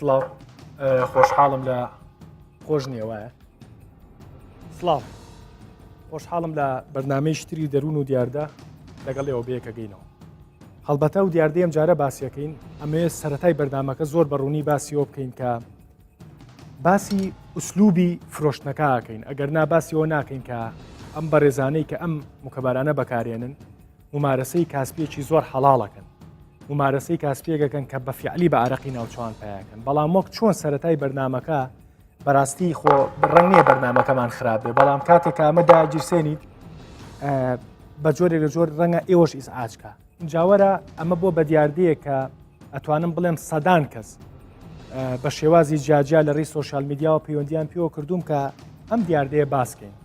سڵاو خۆشحاڵم لە خۆش نیێوایە سڵاو خۆشحاڵم لە بەرنامەی شتری دەروون و دیاردە لەگەڵ ئێوە بەیەکە گەینەوە هەڵبەتە و دیاردەیەم جارە باسیەکەین ئەمێ سەرەتای بەرنامەکە زۆر بەڕوونی باسیەوە بکەین کە باسی ئوسلوبی فرۆشتنەکەکەین ئەگەر نا باسیەوە ناکەین کە ئەم بەڕێزانەی کە ئەم مکەبارانە بەکارێنن ممارەسەی کاسپێکی زۆر حەڵاڵەکەن ممارەسەی کاسپێکەکەن کە بە فیعلی بە عرەقی ناوچوان پیاکەن بەڵام وەک چۆن سەرەتای بەرنامەکە بەڕاستی خۆ ڕەنگ نییە بەرنامەکەمان خراپێ بەڵام کاتێک ئەمەدا گیرسێنیت بە جۆرێک لە جۆر ڕەنگە ئێوەش ئیسعاجکە جاوەرە ئەمە بۆ بە دیاردەیە کە ئەتوانم بڵێم سەدان کەس بە شێوازی جاجیا لە ڕێی سۆشال میدیا و پەیوەندیان پێوە کردوم کە ئەم دیاردەیە باسکەین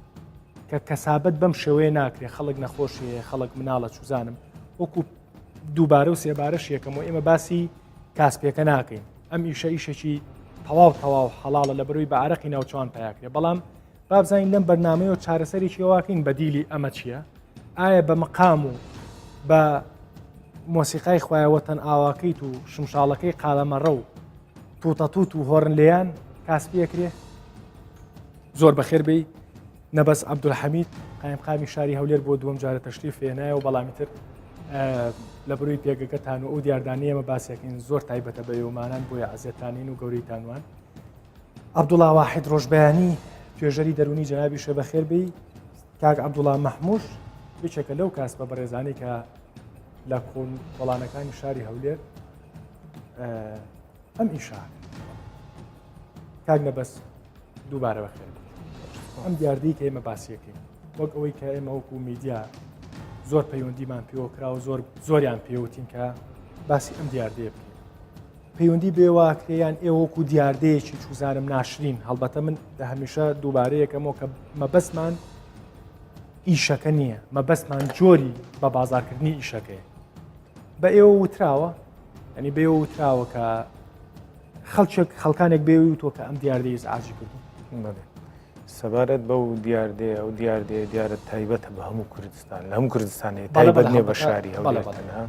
کە کەسابەت بەم شێوەیە ناکرێت خەڵک نەخۆشیە خەڵک مناڵە چوزانم وەکو دووبارە و سێبارەش یەکەم و ئێمە باسی کاسپێکە ناکەین ئەم ئیشەیشێکی تەواو حەڵاڵە لە بەروی بە عرەقی ناوچوان پیاکرێت بەڵام بابزانین لەم بەرنامەیەوە چارەسەرێکی واکەین بەدیلی ئەمە چییە؟ ئایا بە مەقام و بە مۆسیقای خوایەوەتەن ئاواکەیت و شمشاڵەکەی قالەمەڕە و تووتەتوت و هۆڕن لێیان کاسپیەکرێ زۆر بەخێر بی نەبەس عەبدولحەمید قایمقامی شاری هەولێر بۆ دووەم جارە تەشریف هێنایە و بەڵامی تر لە بڕووی پێگەکەتان و ئەو دیاردانەیە ئێمە باسیەکەین زۆر تایبەتە بە ئێوەمانان بۆیە عەزیەتانین و گەورەیتانوان عەبدوڵڵا واحید ڕۆژبەیانی توێژەری دەرونی جەنابی شێ بەخێر بی کاک عەبدوڵڵا مەحموود بچێکە لەو کاسبە بەڕێزانەی کە لە کۆڵانەکانی شاری هەولێر ئەم ئیشا کاک نەبەس دووبارە بەخێر ئەم دیاردەی کە ئێمە باسیەکەین وەک ئەوەی کە ئێمە وەکو میدیا زۆر پەیوەندیمان پێوە کرا و زۆریان پێوتین کە باسی ئەم دیاردەیە بکەین پەیوەندی بێواکرێیان ئێوە وەکو دیاردەیەکی چوزانم ناشرین هەڵبەتە من لە هەمیشە دووبارەیەکەمەوە کە مەبەستمان ئیشەکە نییە مەبەستمان جۆری بە بازارکردنی ئیشەکەی بە ئێوە وتراوە ئەنی بێ وتراوە کە خەڵکانێک بێوی وتۆ کە ئەم دیاردەی ئیزعاجی کردو سەبارەت بەو دیاردەیە ئەو دیاردەیە دیارە تایبەتە بە هەموو کوردستان لە هەموو کوردستانی تایبەت نییە بە شاری هەولێرتەنها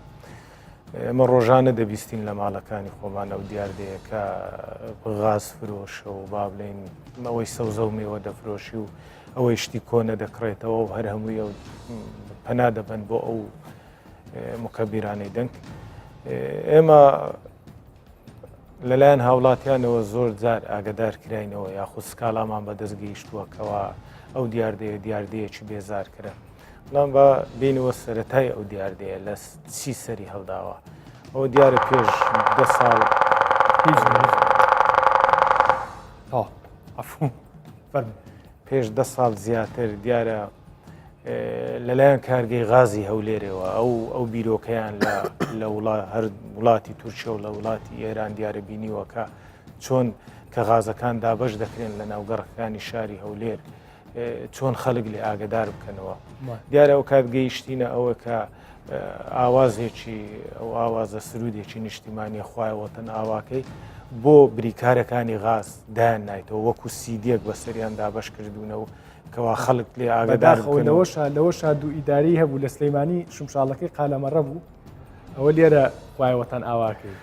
ئەمە ڕۆژانە دەبیستین لە ماڵەکانی خۆمان ئەو دیاردەیە کە غاز فرۆشە و با بڵێن ئەوەی سەوزە و میوە دەفرۆشی و ئەوەی شتی کۆنە دەکڕێتەوە و هەر هەمووی ئەو پەنا دەبن بۆ ئەو مکەبیرانەی دەنگ ئێمە لەلایەن هاوڵاتیانەوە زۆر جار ئاگدار کراینەوە یاخود سکاڵامان بەدەستگەیشتووە ئەو دیاردەیەکی بێزار کرا بەڵام بە بینەوە سەرەتای ئەو دیاردەیە لە چی سەری هەڵداوە ئەو دیارە پێش 10 ساڵ پێش 10 ساڵ زیاتر دیارە لەلایەن کارگەی غازی هەولێرەوە ئەو بیرۆکەیان لە هەر وڵاتی تورکیا و لە وڵاتی ئێران دیارە بینیوە کە چۆن کە غازەکان دابەش دەکرێن لە ناوگەڕەکانی شاری هەولێر چۆن خەڵک لێ ئاگدار بکەنەوە دیارە ئەو کات گەیشتینە ئەوە کە ئاوازێکی ئەو ئاوازە سرودێکی نیشتیمانی خوایەوەتەن ئاواکەی بۆ بریکارەکانی غاز دایان نایتەوە وەکو سیدیەک بەسەریان دابەش کردوونەوە کەوا خەڵک لێ ئاگدار لەوەش دوو ئیداری هەبوو لە سلەیمانی شمشاڵەکەی قالەمەڕە بوو ئەوە لێرە خوایەوەتەن ئاواکەی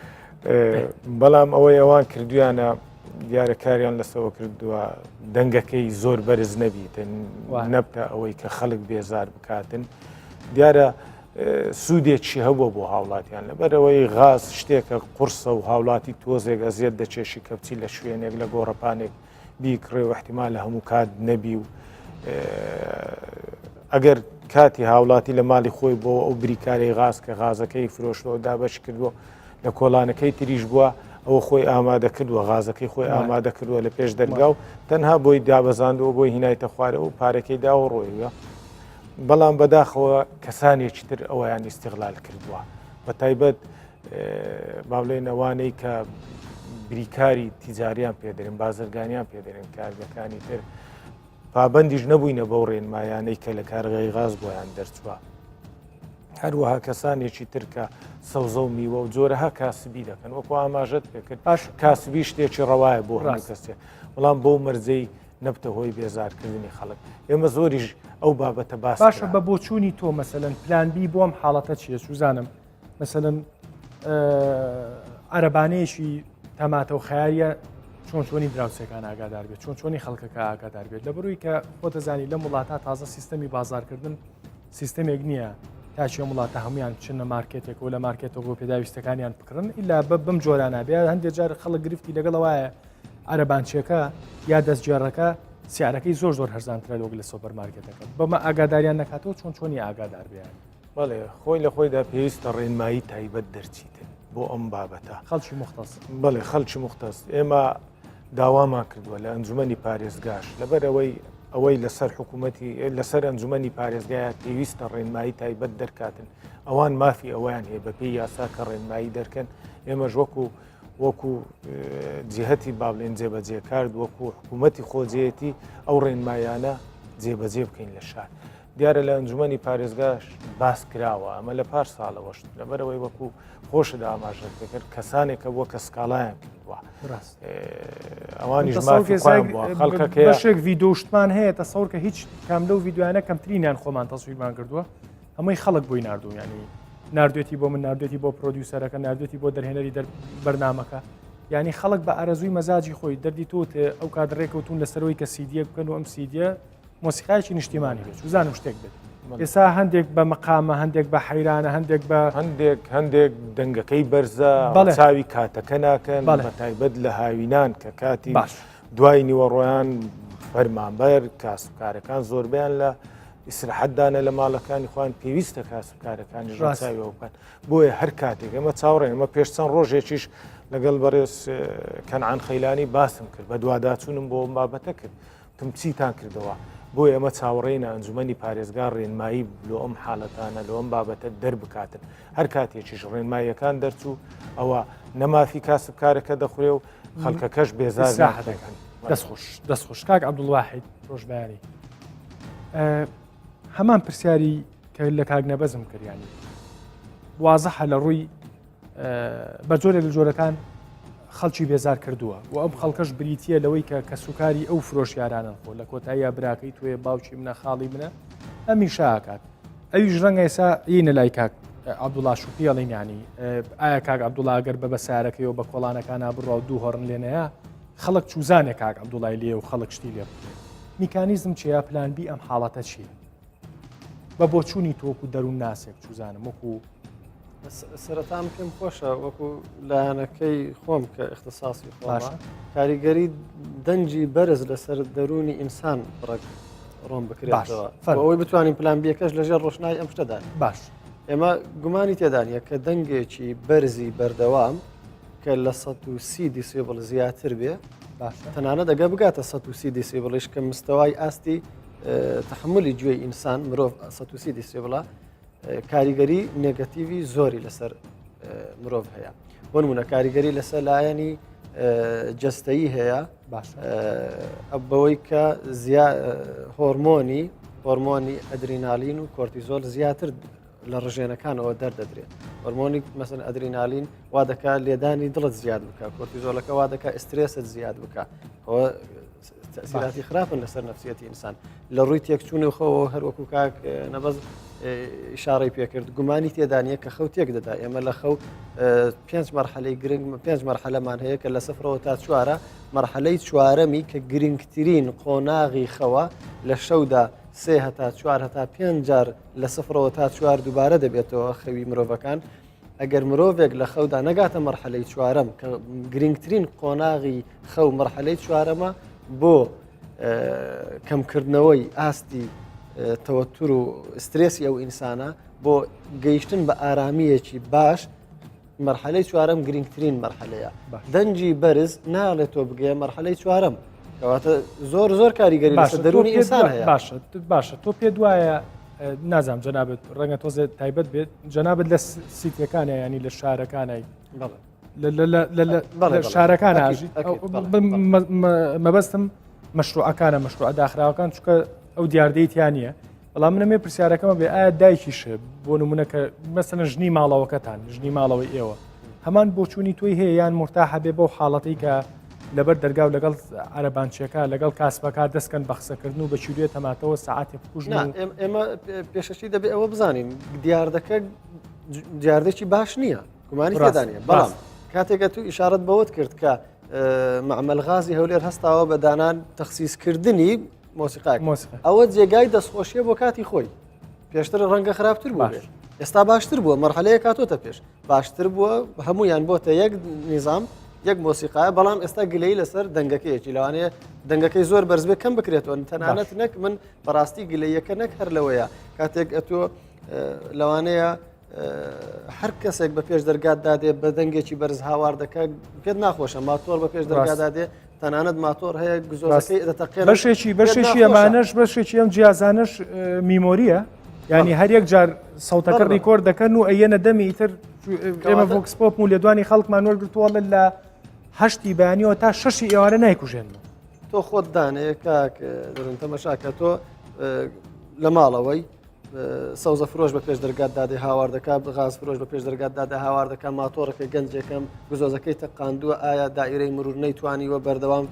بەڵام ئەوەی ئەوان کردویانە دیارە کاریان لەسەوە کردووە دەنگەکەی زۆر بەرز نەبیتن نەبتە ئەوەی کە خەڵک بێزار بکاتن دیارە سوودێکی هەبووە بۆ هاوڵاتیان لەبەرەوەی غاز شتێکە قورسە و هاوڵاتی تۆزێک ئەزیەت دەچێشی کەپچی لە شوێنێک لە گۆڕەپانێک بیکڕێ و احتیمال لە هەموو کات نەبی و ئەگەر کاتی هاوڵاتی لە ماڵی خۆی بۆ ئەو بریکارەی غاز کە غازەکەی فرۆشتەوە دابەش کردووە لە کۆڵانەکەی تریش بووە ئەوە خۆی ئامادە کردووە غازەکەی خۆی ئامادە کردووە لە پێش دەرگا و تەنها بۆی دابەزاندەوە بۆی هینایتە خوارەوە و پارەکەی داوە ڕۆیوە بەڵام بەداخەوە کەسانێکی تر ئەوەیان ئیستیغلال کردووە بە تایبەت باڵێن ئەوانەی کە بریکاری تیجاریان پێدرن بازرگانیان پێدرن کارگەکانی تر پابندیش نەبووینە بەو ڕێنمایانەی کە لە کارگەی غاز بۆیان دەرچووە هەروەها کەسانێکی ترکە سەوزە و میوە و جۆرەها کاسبی دەکەن وەکو ئاماژەت پێکرد پاش کاسبی شتێکی ڕەوایە بۆ هەموو کەسێک بەڵام بۆ مەرجەی نەبتە هۆی بێزارکردنی خەڵک ئێمە زۆریش ئەو بابەتە باس باشە بە بۆچوونی تۆ مەسەلەن پلان بی بۆم حاڵەتە چییە سوزانم مەسەلەن عەرەبانەیەکی تەماتە و خیاریە چۆنی دراوسەکان ئاگادار بێت چۆنی خەڵکەکە ئاگادار بێت لە بەروی کە خۆتەزانی لە وڵاتە تازە سیستەمی بازارکردن سیستەمێک نییە تاچێ وڵاتە هەمویان بچنە مارکێتێک و لە مارکێتەوە بۆ پێداویستەکانیان بکڕن ئللا بەم جۆرانە بێ هەندێک جار خەڵک گرفتی لەگەڵەوەیە عەرەبانچیەکە یا دەستگێڕەکە سیارەکەی زۆر هەرزانترە لۆگ لە سۆپەرمارکێتەکە بەمە ئاگاداریان نەکاتەوە چۆنی ئاگادار بێن بەڵێ خۆی لە خۆیدا پێویستە ڕێنمایی تایبەت دەرچیتن بۆ ئەم بابەتە خەڵکی مختص بەڵێ خەڵکی مختص ئێمە داوامان کردووە لە ئەنجومەنی پارێزگاش لەبەر ئەوەی لەسەر حکوومەتی لەسەر ئەنجومەنی پارێزگایە پێویستە ڕێنمایی تایبەت دەرکاتن ئەوان مافی ئەویان هەیە بەپێی یاسا کە ڕێنمایی دەرکەن ئێمەش وەکو جهەتی بابلێن جێبەجێ کرد وەکو حکوومەتی خۆجێتی ئەو ڕێنمایانە جێبەجێ بکەین لە شار دیارە لە ئەنجومەنی پارێزگاش باس کراوە ئەمە لە پار ساڵەوەشت لەبەرەوەی وەکو خۆشدا ئاماژە کرد کەسانێکە بووە کە سکاڵایان کردووە ئەوانیش بەشێک ڤیدۆشتمان هەیە تەسەوڕ کە هیچ کام لەو ڤیددیوانە کەمترینیان خۆمان تەسویرمان کردووە هەمووی خەڵک بۆی نردوو ینی نردوێتی بۆ من نردوێتی بۆ پرۆدیوسەرەکە نردوێتی بۆ دەرهێنەری بەرنمەکە ینی خەڵک بە ئارەزووی مەزاجی خۆی دەردی تۆتێ ئەو کادڕێکەوتون لەسەرەوەی کە سیدیە بکەن و ئەم سیدیە مۆسیقایکی نیشتیمانی بێت وزانم شتێک بێت ئێستا هەندێک بە مەقامە هەندێک بە حەیرانە هەندێک بە هەندێک دەنگەکەی بەرزە چاوی کاتەکە ناکەن بە تایبەت لە هاوینان کە کاتی دوای نیوەڕۆیان فەرمانبەر کاسبکارەکان زۆربیان لە ئیسراحەتدانە لە ماڵەکانی خۆیان پێویستە کاسبکارەکانی ڕاستاویەوە بکەن بۆیە هەر کاتێک ئەمە چاوەڕێن ئەمە پێش چەند ڕۆژێکیش لەگەڵ بەڕێز کەنعان خەیلانی باسم کرد بە دوواداچوونم بۆ بابەتە کرد تم چیتان کردەوە بۆی ئەمە چاوەڕێنە ئەنجومەنی پارێزگار ڕێنمایی لۆ ئەم حاڵەتانە لۆ ئەم بابەتە دەربکاتن هەر کاتێکیش ڕێنماییەکان دەرچوو ئەوە نەمافی کاسبکارەکە دەخورێ و خەڵکەکەش بێزار دەکەن دەستخۆش کاک عەبدوڵواحید ڕۆژبیانی هەمان پرسیاری کە لە کاک نەبەزم کردیانی وازەحە لە ڕووی بە جۆرێک لە جۆرەکان خەڵکی بێزار کردووە و ئەم خەڵکەش بریتە لەوەی کە سوکاری ئەو فرۆشیارانن خۆ لە کۆتاییە براکەی توێ باوکی منە خاڵی منە ئەمی شاکات ئەویش ڕەنگە ئێستا یینە لای کاک عەبدوڵڵا شوپیەڵین ینی ئایا کاک عەبدوڵڵا ئەگەر بە بەسارەکەیەوە بە کۆڵانەکانە بڕوا و دوو هۆڕن لێنەیە خەڵک چوزانێک کاک عەبدوڵڵای لێ و خەڵک شتی لێ میکانیزم چیا پلان بی ئەم حاڵەتە چیە بە بۆچوونی تۆکو دەروون ناسێک چوزانم وەکو سەرەتام پێم خۆشە وەکو لایەنەکەی خۆم کە اختصاصی خۆشە کاریگەری دەنجی بەرز لەسەر دەرونی ئینسان بڕێک ڕۆم بکرێتەوە ئەوەی بتوانین پلان بیەکەش لەژێر ڕۆشنایی ئەم شتەدان باش ئێمە گومانی تێدانە کە دەنگێکی بەرزی بەردەوام کە لە 130 دیسیبل زیاتر بێ تەنانەت دەگە بگاتە 130 دیسیبڵیش کە مستەوای ئاستی تحملی گوێی ئینسان مرۆڤ 130 دیسیبڵە کاریگەری نێگەتیڤی زۆری لەسەر مرۆڤ هەیە بۆ نمونە کاریگەری لەسەر لایەنی جەستەیی هەیە بەوەی کە هۆرمۆنی ئەدرینالین و کۆرتیزۆل زیاتر لە ڕژێنەکانەوە دەردەدرێت هۆرمۆنی مەسەن ئەدرینالین وا دەکات لێدانی دڵت زیاد بکە کۆرتیزۆلەکە وا دەکات ئسترێست زیاد بکە ئەوە تەسیراتی خراپن لەسەر نەفسیەتی ئینسان لە ڕووی تێکچوونی خۆەوە هەروەکو کاک نەبەز ئیشارەی پێکرد گومانی تێدانیە کە خەو تێک دەدا ئێمە لە خەو 5 مەرحەلەی گرنگ 5 مەرحەلەمان هەیە کە لە 0 تا 4 مەرحەلەی چوارەمی کە گرنگترین قۆناغی خەوە لە شەودا 3 هەتا 4 هەتا 5 جار لە 0 تا 4 دووبارە دەبێتەوە خەوی مرۆڤەکان ئەگەر مرۆڤێک لە خەودا نەگاتە مەرحەلەی چوارەم کە گرنگترین قۆناغی خەو مەرحەلەی چوارەمە بۆ کەمکردنەوەی ئاستی تەوەتر و سترێسی ئەو ئینسانە بۆ گەیشتن بە ئارامیەکی باش مەرحەلەی چوارەم گرنگترین مەرحەلەیە دەنجی بەرز ناڵێت تۆ بگەیە مەرحەلەی چوارەم کەواتە زۆر کاریگەری لەسەر دەرونی ئینسان هەیە باشە تۆ پێ دوایە نازام جەنابەت ڕەنگە تۆزێت تایبەت بێت جەنابەت لە سیتیەکانە ینی لە شارەکانای لە شارەکان ئاژی مەبەستم مەشروعەکانە مەشروع داخراوەکان چونکە ئەو دیاردەیتیان نیە بەڵام منەمێ پرسیارەکەمە بێ ئایا دایکیشە بۆ نمونونەکە مەسەنە ژنی ماڵەوەکەتان ژنی ماڵەوەی ئێوە هەمان بۆچوونی تۆی هەیە یان مرتاحە بێ بۆ حاڵەتی کە لەبەر دەرگاو لەگەڵ عەرەبانچیەکە لەگەڵ کاسبەکە دەستکەن بە قسەکردن و بە چیرێ تەماتەوە سەعاتێک بکوژن ئێمە پێشەشی دەبێت ئەوە بزانین دیاردەکە دیاردێکی باش نییە گومانی تێدانە بەڵام کاتێکە تو ئیشارەت بەوت کرد کە معمەل غازی هەولێر هەستاوە بە دانان تەخسیسکردنی مۆسیقاک ئەوە جێگای دەستخۆشیە بۆ کاتی خۆی پێشتر ڕەنگە خراپتر بوو ئێستا باشتر بووە مەرحەلەیە کاتۆتە پێش باشتر بووە هەمویان بۆتە یەک نظام یەک مۆسیقاە بەڵام ئێستا گلەی لەسەر دەنگەکەیەکی لەوانەیە دەنگەکەی زۆر بەرزبێ کەم بکرێتەوە تەنانەت نەک من بەڕاستی گلەیەکە نەک هەر لەوەیە کاتێک ئەتۆ لەوانەیە هەر کەسێک بە پێش دەرگات دادێ بە دەنگێکی بەرز هاوار دەکە پێت ناخۆشە ماتۆر بە پێش دەرگات دادێ تەنانەت ماتۆر هەیە گزۆرەکەی دەتەقێت بەشێکی ئەمانەش بەشێکی ئەم جیازانش میمۆریە ینی هەر یەک جار سەوتەکە ڕیکۆرد دەکەن و ئەیەنە دەمی ئیتر ئێمە ڤۆکسپۆپ و لێدوانی خەڵکمان وەرگرتووەڵە لە هەشتی بەیانیەوە تا شەشی ئێوارە نایکوژێنەوە تۆ خۆت دانەیە کاک دەرن تەمەشاکە تۆ لە ماڵەوەی سەوزە فرۆش بە پێش دەرگات دادێ هاوار دەکات غاز فرۆش بە پێش دەرگات دادە هاوار دەکات ماتۆڕەکە گەنجێکم گزۆزەکەی تەقاندووە ئایا دائیرەی مرور نەیتوانیوە بەردەوام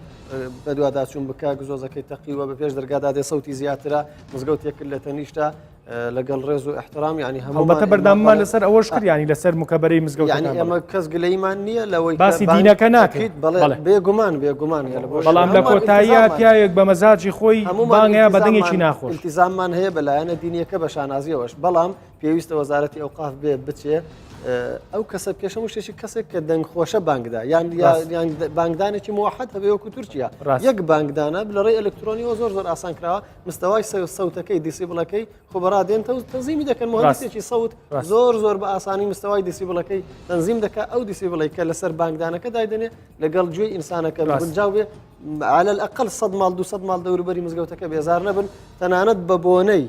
بەدوواداچوون بکە گزۆزەکەی تەقیوە بە پێش دەرگات دادێ سەوتی زیاترە مزگەوت یەکرد لە تەنیشتا لەگەڵ ڕێز و احترام ینی هەمووبەتە بەرداممان لەسەر ئەوەش کردیانی لەسەر مکەبەرەی مزگەوت ینی ئێمە کەس گلەیمان نییە لەوەی باسی دینەکە ناکەیت بێگومان بەڵام لە کۆتاییە پیاوێک بە مەزاجی خۆی بانگەیە بەدەنگێکی ناخۆش التیزاممان هەیە بەلایەنە دینیەکە بە شانازیەوەش بەڵام پێویستە وەزارەتی ئەوقاف بێ بچێ ئەو کەسە پێشەم شتێکی کەسێک کە دەنگ خۆشە بانگدا یان بانگدانێکی موحد هەبێ وەکو تورکیا یەک بانگدانە لە ڕێی ئەلکترۆنیەوە زۆر زۆر ئاسان کراوە مستەوای سەوتەکەی دیسیبڵەکەی خۆبەرادێن تەنزیمی دەکەن مهندسێکی سەوت زۆر زۆر بە ئاسانی مستەوای دیسیبڵەکەی تەنزیم دەکات ئەو دیسیبڵی کە لەسەر بانگدانەکە دایدنێ لەگەڵ گوێی ئینسانەکە بنجاو بێ على الأقل 100 ماڵ 200 ماڵ دەوروبەری مزگەوتەکە بێزار نەبن تەنانەت بە بۆنەی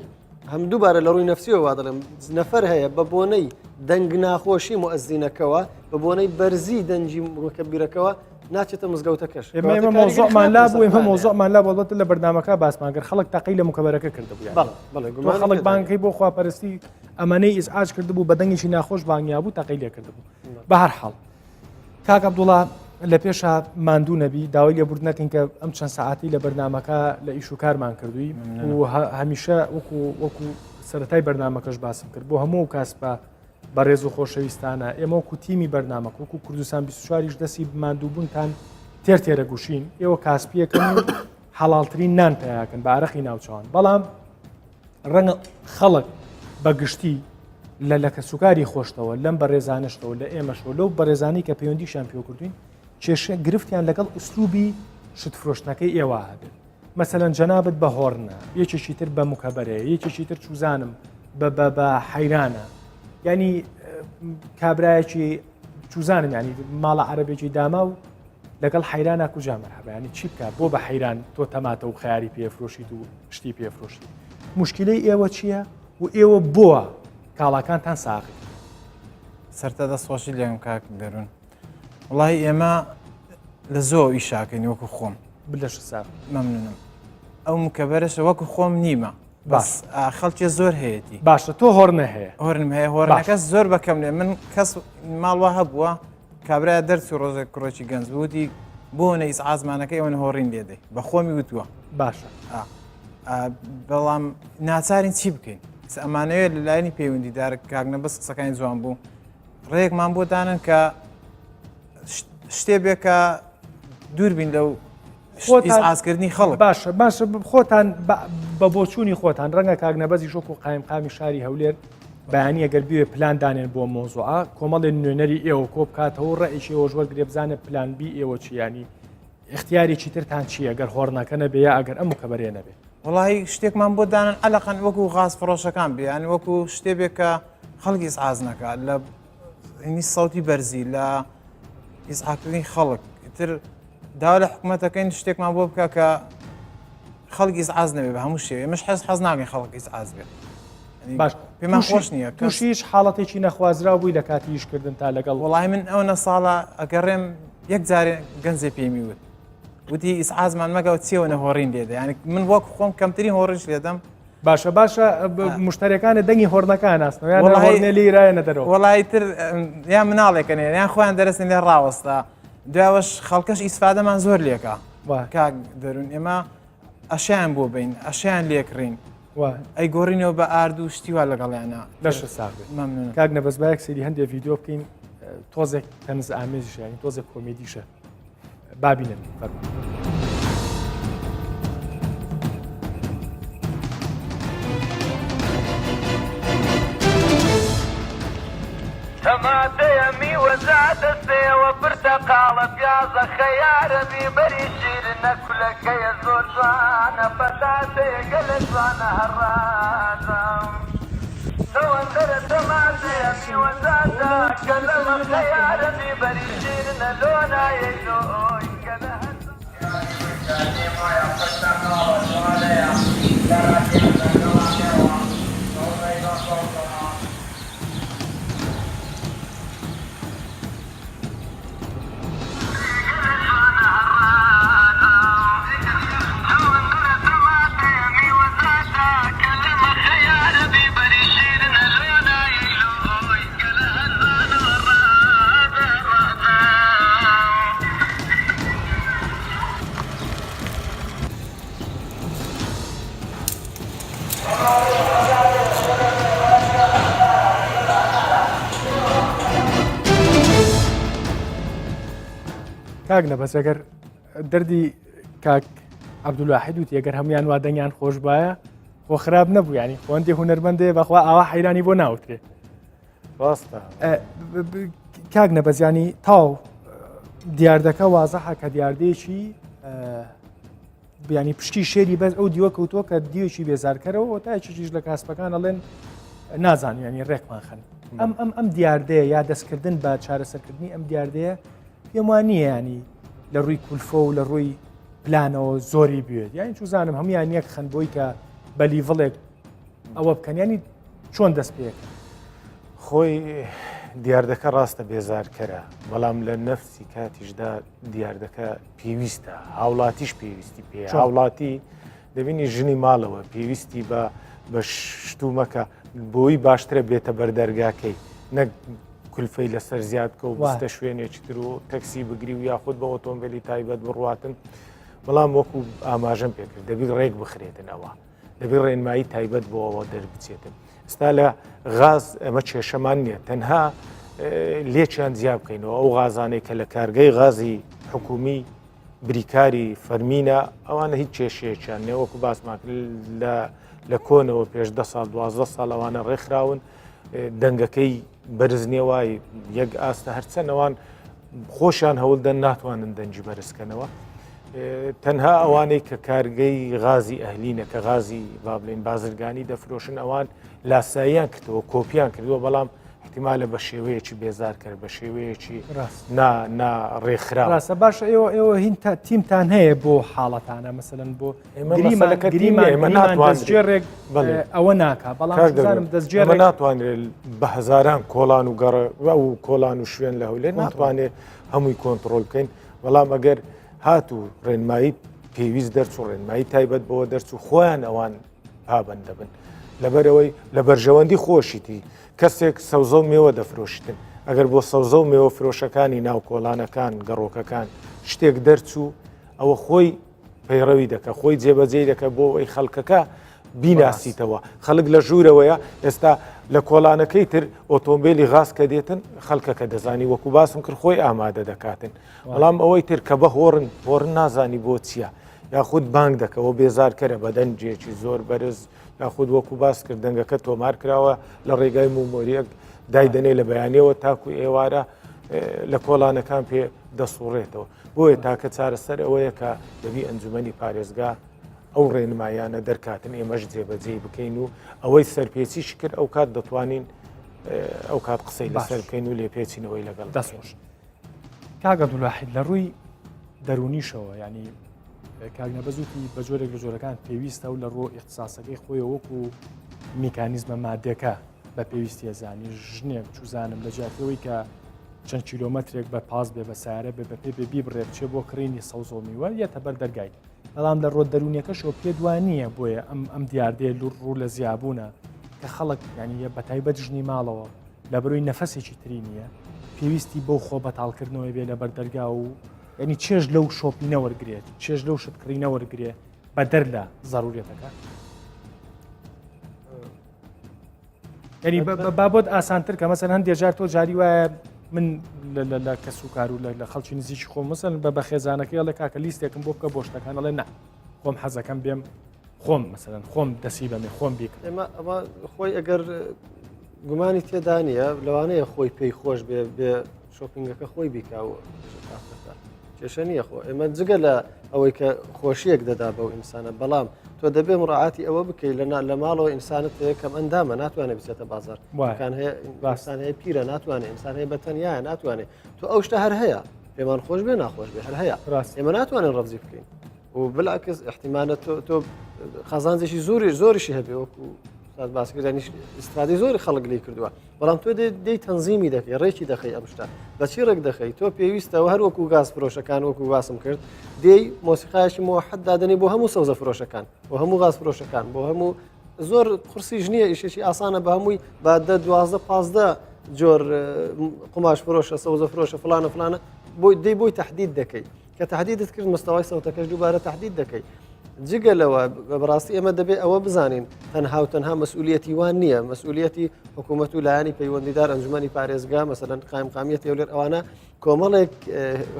هەم دووبارە لە ڕووی نەفسیەوە وا دەڵێم نەفەر هەیە بە بۆنەی دەنگ ناخۆشی مؤەزینەکەەوە بە بۆنەی بەرزی دەنجی مکەبیرەکەەوە ناچێتە مزگەوتەکەش ئێمە مۆزۆمان لا بوو ئێمە مۆزۆمان لا بۆڵەت لە بەردامەکە باسمانگەر خەڵک تاقی لە مکەبەرەکە کردبوو خەڵک بانکەی بۆ خواپەرستی ئەمانەی ئیزعاج کردبوو بە دەنگێکی ناخۆش بانگیا بوو تاقی لێ کردبوو بە هەر حاڵ کاک عەبدوڵڵا لە پێشە ماندوو نەبی داوای لێبورد نەکەین کە ئەم چەند سەعاتی لە بەرنامەکە لە ئیش و کارمان کردووی و هەمیشە وەکو سەرەتای بەرنامەکەش باسم کرد بۆ هەموو کەس بە ڕێز و خۆشەویستانە ئێمە وەکو تیمی بەرنامەکە وەکو کوردستان 24ش دەستی ماندووبوونتان تێرە گوشین ئێوە کاسپیەکەن و حەڵالترین نان پیاکەن بە ئارەقی ناوچەوان بەڵام ڕەنگە خەڵک بەگشتی لە کەسوکاری خۆشتەوە لەم بەڕێزانشتەوە لە ئێمەشەوە لەو بەڕێزانی کە پەیوەندیشان پێ کردوین کێشە گرفتیان لەگەڵ ئوسلوبی شتفرۆشتنەکەی ئێوە هەبێت مەسەلەن جەنابەت بە هۆڕنە یەکێکی تر بە مکەبەرەیە یەکێکی تر چوزانم بە حەیرانە ینی کابرایەکی چوزانم ینی ماڵە عەرەبێکی داما و لەگەڵ حەیرانە کوجا مەرحەبا ینی چی بکە بۆ بە حەیران تۆ تەماتە و خەیاری پێفرۆشیت و شتی پێفرۆشی موشکیلەی ئێوە چییە و ئێوە بووە کاڵاکانتان ساغی سەرتا دەستخۆشی لێم کاک دەروون وڵی ئێمە لە زۆر ئیشاکەین وەکو خۆم بلەش ساغ مەمنونم ئەو مکەبەرەشە وەکو خۆم نیمە باس خەڵکی زۆر هەیەی باشە تۆ هۆڕنە هەیە هۆرنم هەیە هۆڕەکەس زۆر بەکەم لێ من کەس ماڵوا هەبووە کابرای دەرچوو ڕۆژێک کوڕێکی گەنج بووتی بۆ نەیس ئازمانەکەی ئەوەن هۆڕین لێدەی بە خۆمی وتووە باشە بەڵام ناچارین چی بکەین ئەمانەوێت لە لایەنی پەیوەندیدار کاکنە بەس قسەکانی جوان بوو ڕێکمان بۆ دانن کە شتێ بێکە دووربین لەو ئاسکردنی خەڵک باشە خۆتان بە بۆچوونی خۆتان ڕەنگە کاکنەبەزی شۆک و قایمقامی شاری هەولێر بەیانی ئەگەر بوێ پلان دانێن بۆ مۆزوعە کۆمەڵێ نوێنەری ئێوە کۆ بکاتەوە ڕئیشەوە وەرگێ بزانێت پلان بی ئێوە چیانی اختیارێکی ترتان چیە ئەگەر هۆڕنەکە نەبێ یا ئەگەر ئەم مکەبەرێ نەبێت وڵی شتێکمان بۆ دانن ئەلقەن وەکو غاز فڕۆشەکان بێ ینی وەکو شتێ بێ کە خەڵکی ئیزعاج نەکات لە سەوتی بەرزی لە ئیزعاجکردنی خەڵک تر داوا لە حکوومەتەکەین شتێکمان بۆ بکە کە خەڵکی ئیزعاج نەبێ بە هەموو شێوێ مش حەز ناگەین خەڵکی ئیزعاج بێت باش پێمان خۆش نییە تووشیش حاڵەتێکی نەخوازرا بووی لە کاتی ئیشکردن تا لەگەڵ وڵی من ئەوە ساڵە ئەگەڕێم یەک جارێ گەنجێ پێمی وت وتی ئیسعازمان مەگەوت چێوە نەهۆڕین لێدە ینی من وەک خۆم کەمترین هۆڕش لێدەم باشە مشتەرەکانە دەنگی هۆڕنەکان ئاستنەوە لیرایەنە دەرەوە وڵی تر یان مناڵێکەنێ یان خۆیان دەرەستن لێ ڕاوەستا دوایەوەش خەڵکەش ئیسفادەمان زۆر لێکە کاک دەروون ئێمە ئەشیان بۆ بین ئەشیان لێکڕین ئەی گۆڕینەوە بە ئارد و شتیوا لەگەڵیانە لەشە ساغ مەمنون کاک نەبەزبایەک سەری هەندێک ڤیدیۆ بکەین تۆزێک تەنز ئامێزیشە ینی تۆزێک کۆمێدیشە بابینن فەرمو. تەماتەیە میوەزادە سێوە پرتەقاڵە پیازە خەیارە بیبەری شیرنە کولەکەیە زۆر جوانە پەتاتەیە گەلە جوانە هەڕادە تەوەندەرە تەماتەیە میوەزادە کە لەمە خەیارە بیبەری شیرنە لۆ نایە لۆی گەلە کاک نەبەس ئەگەر دەردی کاک عەبدولواحید وتی ئەگەر هەمویان وا دەنگیان خۆش بایە خۆ خراپ نەبوو ینی خۆندی هونەرمەندێ بەخوا ئاوا حەیرانی بۆ ناوترێ ڕاستە کاک نەبەزیانی تاو دیاردەکە وازەحە کە دیاردەیەکی بیانی پشتی شێری بەس ئەو دیوە کەوتووە کە دیوێکی بێزارکەرەوە تا چیش لە کاسپەکان ئەڵێن نازانانی ڕێکمان خەن ئەم دیاردەیە یا دەستکردن بە چارەسەرکردنی ئەم دیاردەیە پێم وان نییە ینی لە ڕووی کولفۆ و لە ڕووی پلانەوە زۆری بێت یانی چوزانم هەمویان یەک خەن بۆی کە بەلیڤڵێک ئەوە بکەنیانی چۆن دەست پێەکە خۆی دیاردەکە ڕاستە بێزارکەرە بەڵام لە نەفسی کاتیشدا دیاردەکە پێویستە هاوڵاتیش پێویستی پێ هاوڵاتی دەبینی ژنی ماڵەوە پێویستی بە شتومەکە بۆی باشترە بێتە بەردەرگاکەی نەک کولفەی لەسەر زیادکە و بستە شوێنێکی تر و تەکسی بگری و یاخود بە ئۆتۆمبیلی تایبەت بڕواتن بەڵام وەکو ئاماژەم پێکرد دەبی ڕێک بخرێتنەوە دەبی ڕێنمایی تایبەت بۆ ئەوە دەربچێتن ئستا لە غاز ئەمە کێشەمان نییە تەنها لێکیان زیاب بکەینەوە ئەو غازانەی کە لە کارگەی غازی حکومی بریکاری فەرمینە ئەوانە هیچ کێشەیەکیان نێوەکو باسمان لە کۆنەوە پێش 10 ساڵ 12 ساڵ ئەوانە ڕێکخراون دەنگەکەی بەرز نیێوای یەک ئاستە هەرچەنەوان خۆشیان هەوڵدەن ناتوانن دەنجی بەرزکەنەوە تەنها ئەوانەی کە کارگەی غازی ئەهلینە کە غازی بابلین بازرگانی دەفرۆشن ئەوان لاساییان کردەوە کۆپیان کردووە بەڵام احتیمالە بە شێوەیەکی بێزار کرد بە شێوەیەکی ڕێکخرا ڕاستە باش ئێوە هین تیمتان هەیە بۆ حاڵەتانە مەسەن بۆ دەستگێڕێک ئەوە ناکە بەڵام دەستگێڕ ناتوانێت بە هەزاران کۆڵان و گەڕ و کۆڵان و شوێن لە هەولێ ناتوانێت هەمووی کۆنتترۆل بکەین بەڵام ئەگەر هاتوو ڕێنمایی پێویست دەرچوو ڕێنمایی تایبەت بەوە دەرچوو خۆیان ئەوان پابند دەبن لەبەرەوەی لە بەرژەوەندی خۆشیتی کەسێک سەوزە و مێوە دەفرۆشتن ئەگەر بۆ سەوزە و مێوە فرۆشەکانی ناو کۆڵانەکان گەڕۆکەکان شتێک دەرچوو ئەوە خۆی پەیڕەوی دەکە خۆی جێبەجێ دەکە بۆ ئەوی خەڵکەکە بیناسیتەوە خەڵک لە ژوورەوەیە ئێستا لە کۆڵانەکەی تر ئۆتۆمبیلی غاز کە دێتن خەڵکەکە دەزانی وەکو باسم کرد خۆی ئامادە دەکاتن بەڵام ئەوەی تر کە بە هۆڕن نازانی بۆ چییە یاخود بانگ دەکەەوە بێزارکەرە بەدەنجێکی زۆر بەرز یاخود وەکو باس کرد دەنگەکە تۆمار کراوە لە ڕێگای مومۆریەک دایدنێ لە بەیانەوە تاکو ئێوارە لە کۆڵانەکان پێ دەسوڕێتەوە بۆیە تاکە چارەسەر ئەوەیە کە دەبی ئەنجومەنی پارێزگا ئەو ڕێنمایانە دەرکاتن ئێمەش جێبەجێ بکەین و ئەوەی سەرپێچیش کرد ئەو کات دەتوانین ئەو کات قسەی لەسەر بکەین و لێپێچینەوەی لەگەڵ دەسۆش کاک عەبدولواحید لە ڕووی دەرونیشەوە ینی کاک نەبەزوتی بە جۆرێک لە جۆرەکان پێویستە و لە ڕۆ ئیختساسەکەی خۆی وەکو میکانیزمە مادەکە بە پێویستی ئەزانی ژنێک چوزانم لە جاتەوەی کە چەند کیلۆمەترێک بە پاس بێ بە سیارە بێ بە پێ بێ بڕێ بچێ بۆ کڕینی سەوزۆمیوە یەتە بەر دەرگای بەڵام لە ڕۆ دەرونیەکەشەوە پێ دوانییە بۆیە ئەم دیاردێ ڕوو لە زیابوونە کە خەڵک ینی بە تایبەت ژنی ماڵەوە لە بەرۆی نەفەسێکی تری نییە پێویستی بۆ خۆ بەتاڵکردنەوەی بێ لە بەردەرگا و ینی چێژ لەو شۆپینە وەرگێت چێژ لەو شتکڕینە وەرگێ بە دەر لە ضرورەتەکە ینی بابەت ئاسانتر کە مەسەن هەندێک جار تۆ جاری وایە من لە کەس و کار و لە خەڵکی نزیکی خۆم مەسەن بە خێزانەکەی ئەڵێ کاکە لیستێکم بۆ بکە بۆ شتەکان ئەڵێ نا خۆم حەزەکەم بێم خۆم مەسەن خۆم دەسی بەمێ خۆم بیکە ئەمە خۆی ئەگەر گومانی تێدا نیە لەوانەیە خۆی پێی خۆش بێ شۆپینگەکە خۆی بیکاوە کێشە نییە خۆ ئێمە جگە لە ئەوەی کە خۆشیەک دەدا بەو ئینسانە بەڵام تۆ دەبێ مڕعاتی ئەوە بکەیت لە ماڵەوە ئینسانت کەم ئەندامە ناتوانێت بچێتە بازار ئینسان هەیە پیرە ناتوانێت ئینسان هەیە بەتەنیایە ناتوانێت تۆ ئەو شتە هەر هەیە پێمان خۆش بێ ناخۆش بێ هەر هەیە ئێمە ناتوانین ڕەبزی بکەین و بلعکس احتیمانە تۆ خەزانجێکی زۆریشی هەبێ وەکو باسکردنی استفادەی زۆری خەڵک لی کردووە بەڵام تۆ دەی تەنزیمی دەکەی ڕێکی دەخەی ئەم شتە بەچی ڕێک دەخەی تۆ پێویستەوە هەر وەکو گاز فرۆشەکان وەکو باسم کرد دەی مۆسیقایەکی موحەد دادنی بۆ هەموو سەوزە فرۆشەکان بۆ هەموو گاز فرۆشەکان بۆ هەموو زۆر قورسیش نییە ئیشێکی ئاسانە بە هەمووی با 12 جۆر قماش فرۆشە سەوزە فرۆشە فلانە بۆی تهدید دەکەی کە تهدیدت کرد مستەوای سەوتەکەش دووبارە تهدید دەکەی جگە لەوە بەڕاستی ئێمە دەبێت ئەوە بزانین تەنها مەسئولیەتی وان نییە مەسئولیەتی حکوومەت و لایانی پەیوەندیدار ئەنجومەنی پارێزگا مەسەلەن قایمقامیەتی ئەولێر ئەوانە کۆمەڵێک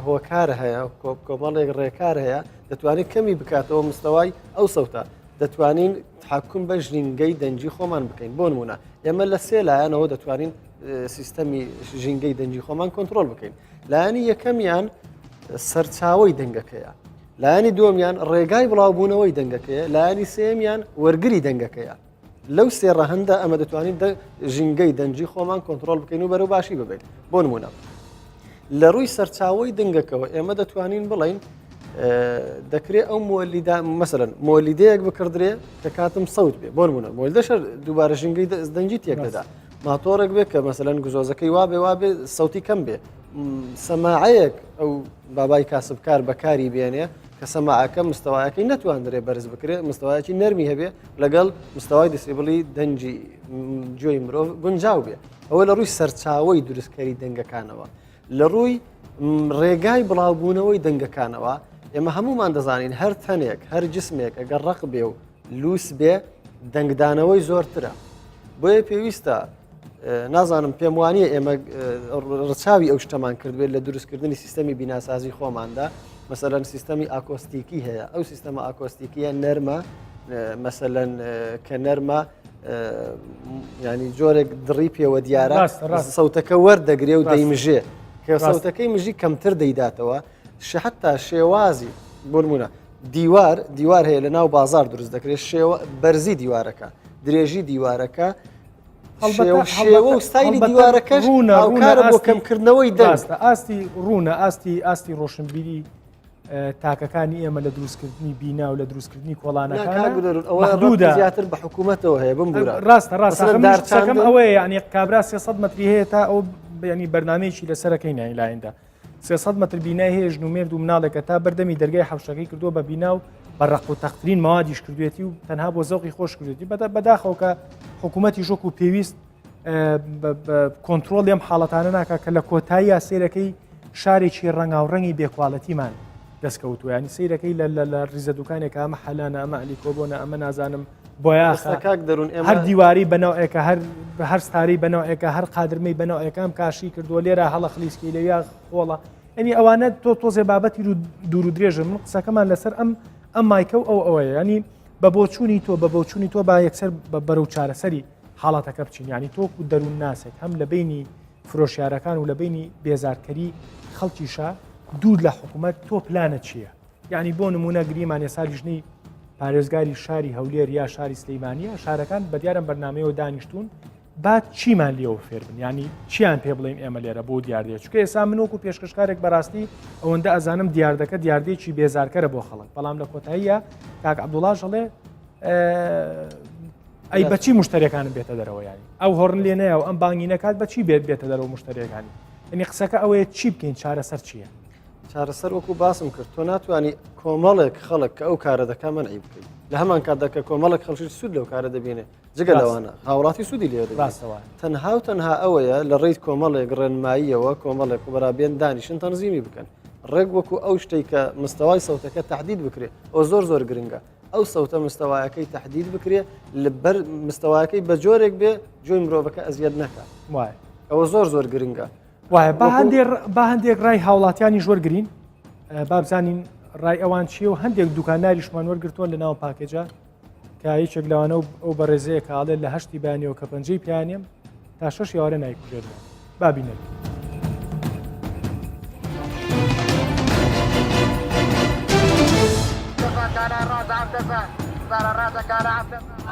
هۆکار هەیە کۆمەڵێک ڕێکار هەیە دەتوانێت کەمی بکاتەوە مستەوای ئەو سەوتە دەتوانین تحکم بە ژینگەی دەنجی خۆمان بکەین بۆ نمونە ئێمە لە سێ لایەنەوە دەتوانین سیستەمی ژینگەی دەنجی خۆمان کۆنتترۆل بکەین لایانی یەکەمیان سەرچاوی دەنگەکەیە لایانی دووەمیان ڕێگای بڵاوبوونەوەی دەنگەکەیە لایانی سێمیان وەرگری دەنگەکەیە لەو سێ ڕەهەندە ئەمە دەتوانین ژینگەی دەنجی خۆمان کۆنتترۆل بکەین و بەرەو باشی ببین بۆ نمونە لە ڕووی سەرچاوی دەنگەکەەوە ئێمە دەتوانین بڵین دەکرێت ئەو مۆلیدا مەسەرەن مۆلیدەیەک بکردرێ کە کاتم سەوت بێ بۆ نمونە مۆلیدەشە دووبارە ژینگەی دەنجی تێک دەدا ماتۆڕێک بێت کە مەسەلەن گزۆزەکەی وابێ سەوتی کەم بێ سەماعەیەک ئەو بابای کاسبکار بەکاری بێنێ کە سەماعەکە مستەوایەکەی نەتوانرێ بەرز بکرێت مستەوایەکی نەرمی هەبێ لەگەڵ مستەوای دیسیبلی دەنجی گوێی مرۆڤ گونجاو بێ ئەوە لە ڕووی سەرچاوی دروستکەری دەنگەکانەوە لە ڕووی ڕێگای بڵاوبوونەوەی دەنگەکانەوە ئێمە هەمومان دەزانین هەر تەنێک هەر جسمێک ئەگەر ڕق بێ و لووس بێ دەنگدانەوەی زۆرترە بۆیە پێویستە نازانم پێم وانیە ئێمە ڕچاوی ئەو شتەمان کردوێت لە دروستکردنی سیستەمی بیناسازی خۆماندا مەسەلەن سیستەمی ئاکۆستیکی هەیە ئەو سیستەمە ئاکۆستیکیە نەرمە مەسەلەن کە نەرمە ینی جۆرێک دڕی پێوە دیارە سەوتەکە وەردەگرێ و دەیمژێ کە سەوتەکەی مژی کەمتر دەیداتەوە حتا شێوازی بۆ نمونە دیوار هەیە لە ناو بازار دروست دەکرێت بەرزی دیوارەکە درێژی دیوارەکە شێوە و ستایلی دیوارەکەش ڕوونەکارە بۆ کەمکردنەوەی دەستە ئاستی ڕوونە ئاستی ڕۆشنبیری تاکەکانی ئێمە لە دروستکردنی بینا و لە دروستکردنی کۆڵانەکە زیاتر بە حکوومەتەوە هەیە ڕاستەکەم ئەوەیە ینی کابرا 300 متری هەیە تا ئەو ینی بەرنامەیەکی لەسەرەکەی نای لایەندا 300 متر بینای هەیە ژنومێرد و مناڵێکە تا بەردەمی دەرگای حەوشەکەی کردووە بە بینا و بەڕق و تەخترین ماوادیش کردوێتی و تەنها بۆ زەوقی خۆش کردێتی بەداخەوە کە حکوومەتی ژۆک و پێویست کۆنتترۆل ئەم حاڵەتانە ناکە کە لە کۆتایی یا سیرەکەی شارێکی ڕەنگاوڕەنگی بێکواڵەتیمان دەستکەوتووە ینی سیرەکەی لە ڕیزە دوکانێکە ئەمە حەلانە ئەمە ئەلیکۆبۆنە ئەمە نازانم بۆیاخاک دەرون هەر دیواری بەناوەکە هەر ستاری بەناوەکە هەر قادرمەی بەناوەکەم کاشی کردووە لێرە هەڵە خلیسکی لەویا خۆڵە ئەنی ئەوانە تۆزێ بابەتی دوور و درێژم من قسەکەمان لەسەر ئەم مایکە و ئەوەیە ینی بە بۆچوونی تۆ با یەکسەر بەرەو چارەسەری حاڵاتەکە بچین ینی تۆکو دەروون ناسێک هەم لە بینی فرۆشیارەکان و لە بینی بێزارکەری خەڵکیشە دوور لە حکوومەت تۆ پلانە چییە؟ یعنی بۆ نمونە گریمانێ سالی ژنەی پارێزگاری شاری هەولێر یا شاری سلەیمانیە شارەکان بە دیارم بەرنامەیەوە دانیشتون با چیمان لێەوە فێر بن ینی چیان پێ بڵین ئێمە لێرە بۆ دیاردێت چکە ئێستا منۆکو پێشکەشکارێک بەڕاستی ئەوەندە ئەزانم دیاردەکە دیاردێکی بێزارکەرە بۆ خەڵک بەڵام لە کۆتاییە کاک عەبدوڵڵا ژەڵێ ئەی بەچی مشتریەکانم بێتە دەرەوە ینی ئەو هۆڕن لێ نەیە و ئەم بانگی نەکات بەچی بێتە دەرەوە مشتریەکانی ئەنی قسەکە ئەوەیە چی بکەین چارەسەر چییە؟ چارەسەر وەکو باسم کرد تۆ ناتوانانی کۆمەڵێک خەڵک کە ئەو کارە دەکە منعی بکەیت لە هەمان کاتدەکە کۆمەڵک خەڵکی سوود لەو کارە دەبینێ جگە لەوانە هاوڵاتی سوودی لێ تەنها ئەوەیە لە ڕێیت کۆمەڵێک ڕێنماییەوە کۆمەڵێک بەرابێن دانیشن تەنزیمی بکەن ڕێک وەکو ئەو شتێک کە مستەوای سەوتەکە تهدید بکرێت ئەو زۆر گرنگە ئەو سەوتە مستەوایەکەی تهدید بکرێت لەبەر مستەوایەکەی بە جۆرێک بێ جۆی مرۆڤەکە ئەزیاد نەکات ئەوە زۆر گرنگە وایە با هەندێک ڕای هاوڵاتیانی ژوەرگرین با بزانین ڕای ئەوان چیە و هەندێک دوکاناریشمان وەرگرتووە لە ناو پاکێجە کە هیچێک لەوانە ئەو بەڕێزەیە کاڵێت لە هەشتی بانیەوە کە پەنجەی پیانیم تا 6 یاوارە نایکوژێتەوە بابینێت.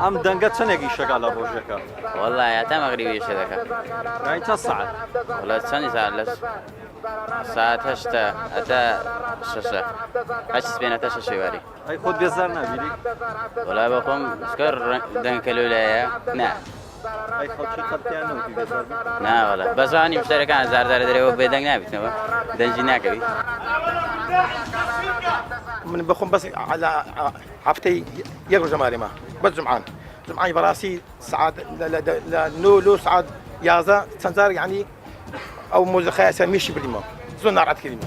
ئەم دەنگە چەندێکی شەکا لە ڕۆژەکە والله تا مغربي شدك یانی چەند سەعات والله ثاني ساعة لس ساعة هشتا أتا شاشة هشت بين أتا شاشة واري ئەی خۆت بێزار نابیری والله بقوم سكر دنك الولاية نعم ئەی خەڵکی قەتیان نەوتی بێزار نا والله بس أنا مشترك أنا زار دار دري وبيدنك نابت نوا دنجي ناكبي من بخون بس على هفتي يرجع مالي بس جمعان براسي سعاد لو سعاد يازا تنزار يعني او موزخه سميشي باليمو زون نار عاد كلمه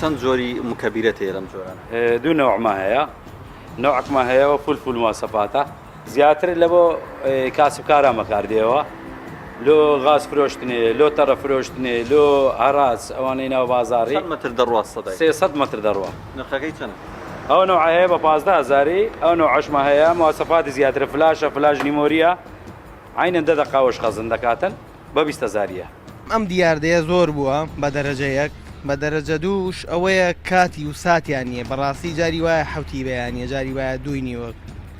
چەند جۆری مکەبیرەت هەیە لەم جۆرانە دو نوع ما هي نوعك ما هي وفلفل مواصفاته زياتر لبو كاسب كارا مكارديوا لو غاز فروشتني لو ترى فروشتني لو هراس اوانينا بازاري چەند متر دەڕوا سەدای 300 متر دروا نرخەکەی چەندە او نوع هي ب 15000 او نوع ما هي مواصفات زياتر فلاش نيموريا عين دقه وش خزن دكاتن ب 20000 ئەم دیاردەیە زۆر بووە بە دەرەجەیەک بە دەرەجە دووش ئەوەیە کاتی و ساتیان نیە بەڕاستی جاری وایە حوتی بەیانە جاری وایە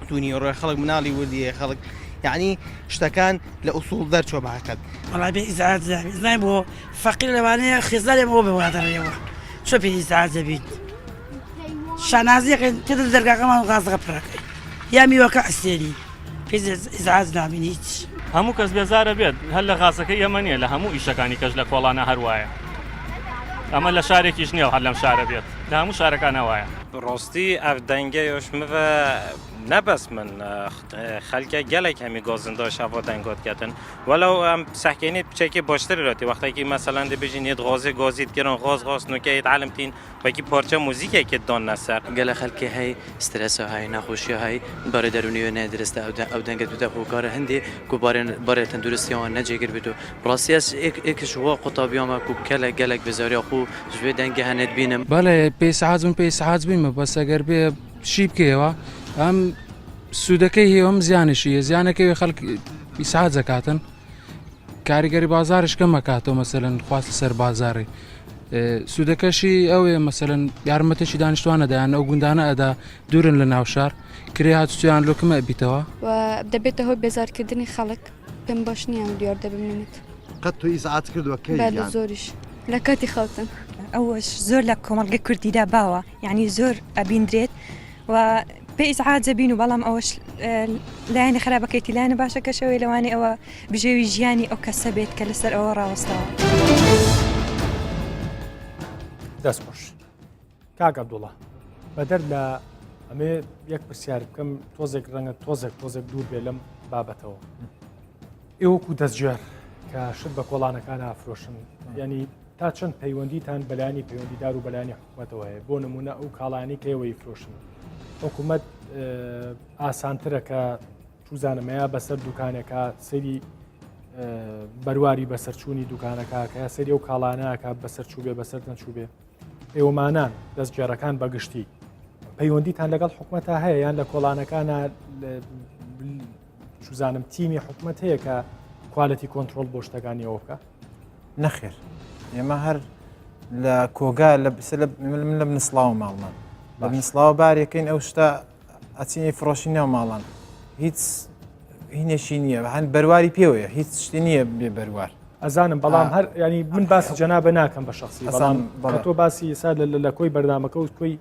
دوینی ڕۆی خەڵک مناڵی وردیە خەڵک یعنی شتەکان لە ئوسوڵ دەرچۆ باکات وڵای بێ ئیزعاج زای بۆ فەقیر لەوانەیە خێزانێ بۆ بەوادەڕێەوە چۆ پێ ئیزعاج دەبیت شانازیەکە تێدە دەرگاکەمان غازەکە پڕەکەی یا میوەکە ئەستێری پێ ئیزعاج نابینی هیچ هەموو کەس بێزارە بێت هەر لە غازەکەی ئەمە نیە لە هەموو ئیشەکانی کەش لە کۆڵانە هەروایە ئەمە لە شارێکیش نییە هەر لەم شارە بێت لە هەموو شارەکانەوەیە ڕاستی ئەف دەنگەیش مڤە نەبەس من خەلکە gelek هەمی گۆزندۆش ئەوە دەنگۆتکەتن وەلو ئەم سەحکێنیت بچێکی باشتری ڕێتی وەختێکی مەسەلەن دەبێژینیت غۆزی گۆزیت گرن غۆز نوکەیت عالمتین وەکی پۆرچە موزیکێکت دۆن نەسەر گەلە خەلکی هەی سترەسە هەی نەخۆشیە هەی بەڕێ دەرونیوە نەدرستە ئەو دەنگە دودا هۆکارە هەندێ کو بەڕێ تەندروستیەوە نەجێگر بێت و ڕاستیاس ئێکش وە قوتابیۆمە کو gelek بزۆری خو ژێ دەنگە هەنێت بینم بەڵێ پێی سەعات بوویمە بەس ئەگەر بێ شی بکەوە ئەم سوودەکەی هێوەم زیانشیە زیانەکەی خەڵک ساعت زەکاتن کاریگەری بازارش کەم مەکاتەوە مەسەلەن خواست سەر بازارڕی سوودەکەشی ئەوێ مەسەلەن یارمەتێکی دانیشتوانەدایان ئەو گوندانە ئەدا دوورن لە ناوشار کرێ هاتوچیان لۆکمە بیتەوە و دەبێتە هۆی بێزارکردنی خەڵک پێم باش نییە دیار دەبمێنێت قەت تو ئیزعاج کردووە لە زۆریش لە کاتی خەوتن ئەوەش زۆر لە کۆمەڵگە کوردیدا باوە یعنی زۆر ئەبیندرێت و پێ ئیزعاج دەبین و بەڵام ئەوەش لایەنە خراپەکەیتی لایەنە باشەکەشەوەی لەوانی ئەوە بژێوی ژیانی ئەو کەسە بێت کە لەسەر ئەوە ڕاوەستاوە دەستخۆش کاک عەبدوڵڵا بەدەر لە ئەمێ یەک پرسیار بکەم تۆزێک ڕەنگە تۆزێک دوور بێ لەم بابەتەوە ئێوەکو دەستجێر کە شت بە کۆڵانەکان ئافرۆشن ینی تا چەند پەیوەندیتان بەلایانی پەیوەندیدار و بەلایانی حکوومەتەوە هەیە بۆ نمونە ئەو کاڵانی کە ئێوەی فرۆشن حکوومەت ئاسانترە کە توزانمەیە بەسەر دوکانێکە سەری بەرواری بەسەرچوونی دوکانەکە کە سەری ئەو کاڵانەکە بەسەرچوو بێ بەسەر نەچوو بێ ئێوەمانان دەستگێڕەکان بەگشتی پەیوەندیتان لەگەڵ حکوومەتە هەیە یان لە کۆڵانەکانە چوزانم تیمی حکوومەت هەیە کە کوالەتی کۆنتترۆل بۆ شتەکانی ئەوە بکە نەخێر ئێمە هەر لە کۆگا لە بنسڵاو ماڵمان بە بنسڵاو بارێکەین ئەو شتا ئەچینی فرۆشی ناو ماڵان هیچ هینێشی نییە هەند بەرواری پێوەیە هیچ شتی نییە بێ بەروار ئەزانم بەڵام هەر ینی من باسی جەنابە ناکەم بە شخصی بەڵام تۆ باسی ئێستا لە کۆی بەردامەکە و کۆی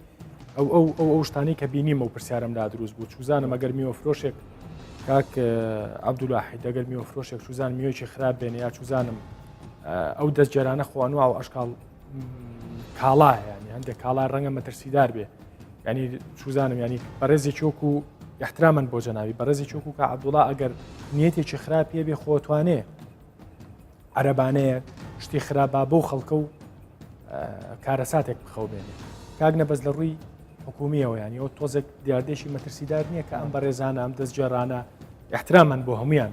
ئەو شتانی کە بینیمە و پرسیارم لا دروست بوو چوزانم ئەگەر میوە فرۆشێک کاک عەبدوڵاحی دەگەر میوە فرۆشێک چوزان میوەیەکی خراپ بێنێ یا چوزانم ئەو دەستجێرانە خۆوانوا و ئەشکاڵ کاڵایە ینی هەندێک کاڵا ڕەنگە مەترسیدار بێ ینی چوزانم ینی بەڕێزی چۆک و احترامن بۆ جەناوی بەڕێزی چۆک و کە عەبدوڵڵا ئەگەر نیەتێکی خراپیە بێ خۆتوانێ عەرەبانەیە شتی خراپە بۆ خەڵکە و کارەساتێک بخەو بێنێ کاک نەبەز لە ڕووی حکومیەوە ینی ئەو تۆزێک دیاردێکی مەترسیدار نییە کە ئەم بەڕێزانە ئەم دەستجێڕانە احترامان بۆ هەمویان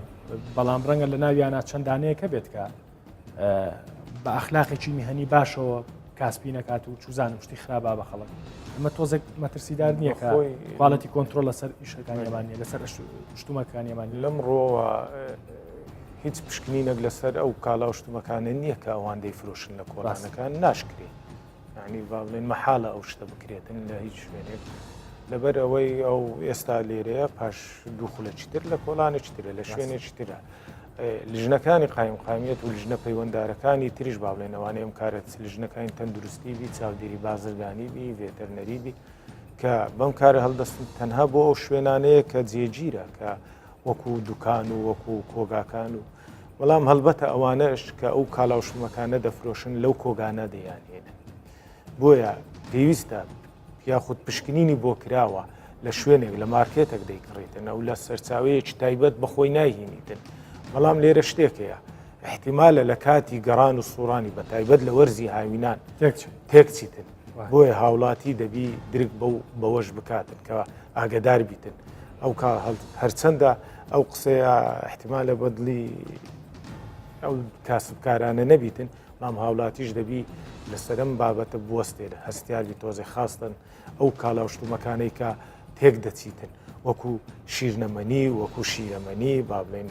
بەڵام ڕەنگە لە ناویانە چەندانەیەکە بێت کە بە ئەخلاقێکی میهنی باشەوە کاسپی نەکات و چوزانم شتی خراپە بە خەڵک ئەمە تۆزێک مەترسیدار نییە کە خاڵەتی کۆنتترۆل لەسەر ئیشەکانیەمانە لەسەر شتومەکانیەمان لەمڕۆوە هیچ پشکنینەک لەسەر ئەو کالا شتومەکانە نییە کە ئەوان دەیفرۆشن لە کۆڵانەکان ناشکری ینی باڵێن مەحاڵە ئەو شتە بکرێتن لە هیچ شوێنێک لەبەر ئەوەی ئەو ئێستا لێرەیە پاش دووخولەکی تر لە کۆڵانێکی ترە لە شوێنێکی ترە لژنەکانی قایمقامیەت و لژنە پەیوەنددارەکانی تریش با بڵێنەوانەیە ئەم کارەت لژنەکانی تەندروستی بی چاودێری بازرگانی بی ڤێتەرنەری بی کە بەم کارە هەڵدەستن تەنها بۆ ئەو شوێنانەیە کە جێگیرە کە وەکو دوکان و وەکو کۆگاکان و بەڵام هەڵبەتە ئەوانەش کە ئەو کالاوشمەکانە دەفرۆشن لەو کۆگانە دەیانهێنن بۆیە پێویستە یاخود پشکنینی بۆ کراوە لە شوێنێک لە مارکێتێک دەیکڕێتن ئەو لە سەرچاوەیەکی تایبەت بەخۆی ناهێنیتن بەڵام لێرە شتێکەیە احتیمالە لە کاتی گەڕان و سوڕانی بە تایبەت لە وەرزی هاوینان تێکچیتن بۆیە هاوڵاتی دەبی درک بەوەش بکاتن کە ئاگدار بیتن ئەو هەرچەندە ئەو قسەیە احتیمالە بەدلی ئەو کاسبکارانە نەبیتن مام هاوڵاتیش دەبی لەسەرم بابەتە بوەستێت هەستیاری تۆزی خاستن ئەو کالاوشتومەکانەی کە تێک دەچیتن وەکو شیرنەمەنی وەکو شیرەمەنی با بڵێن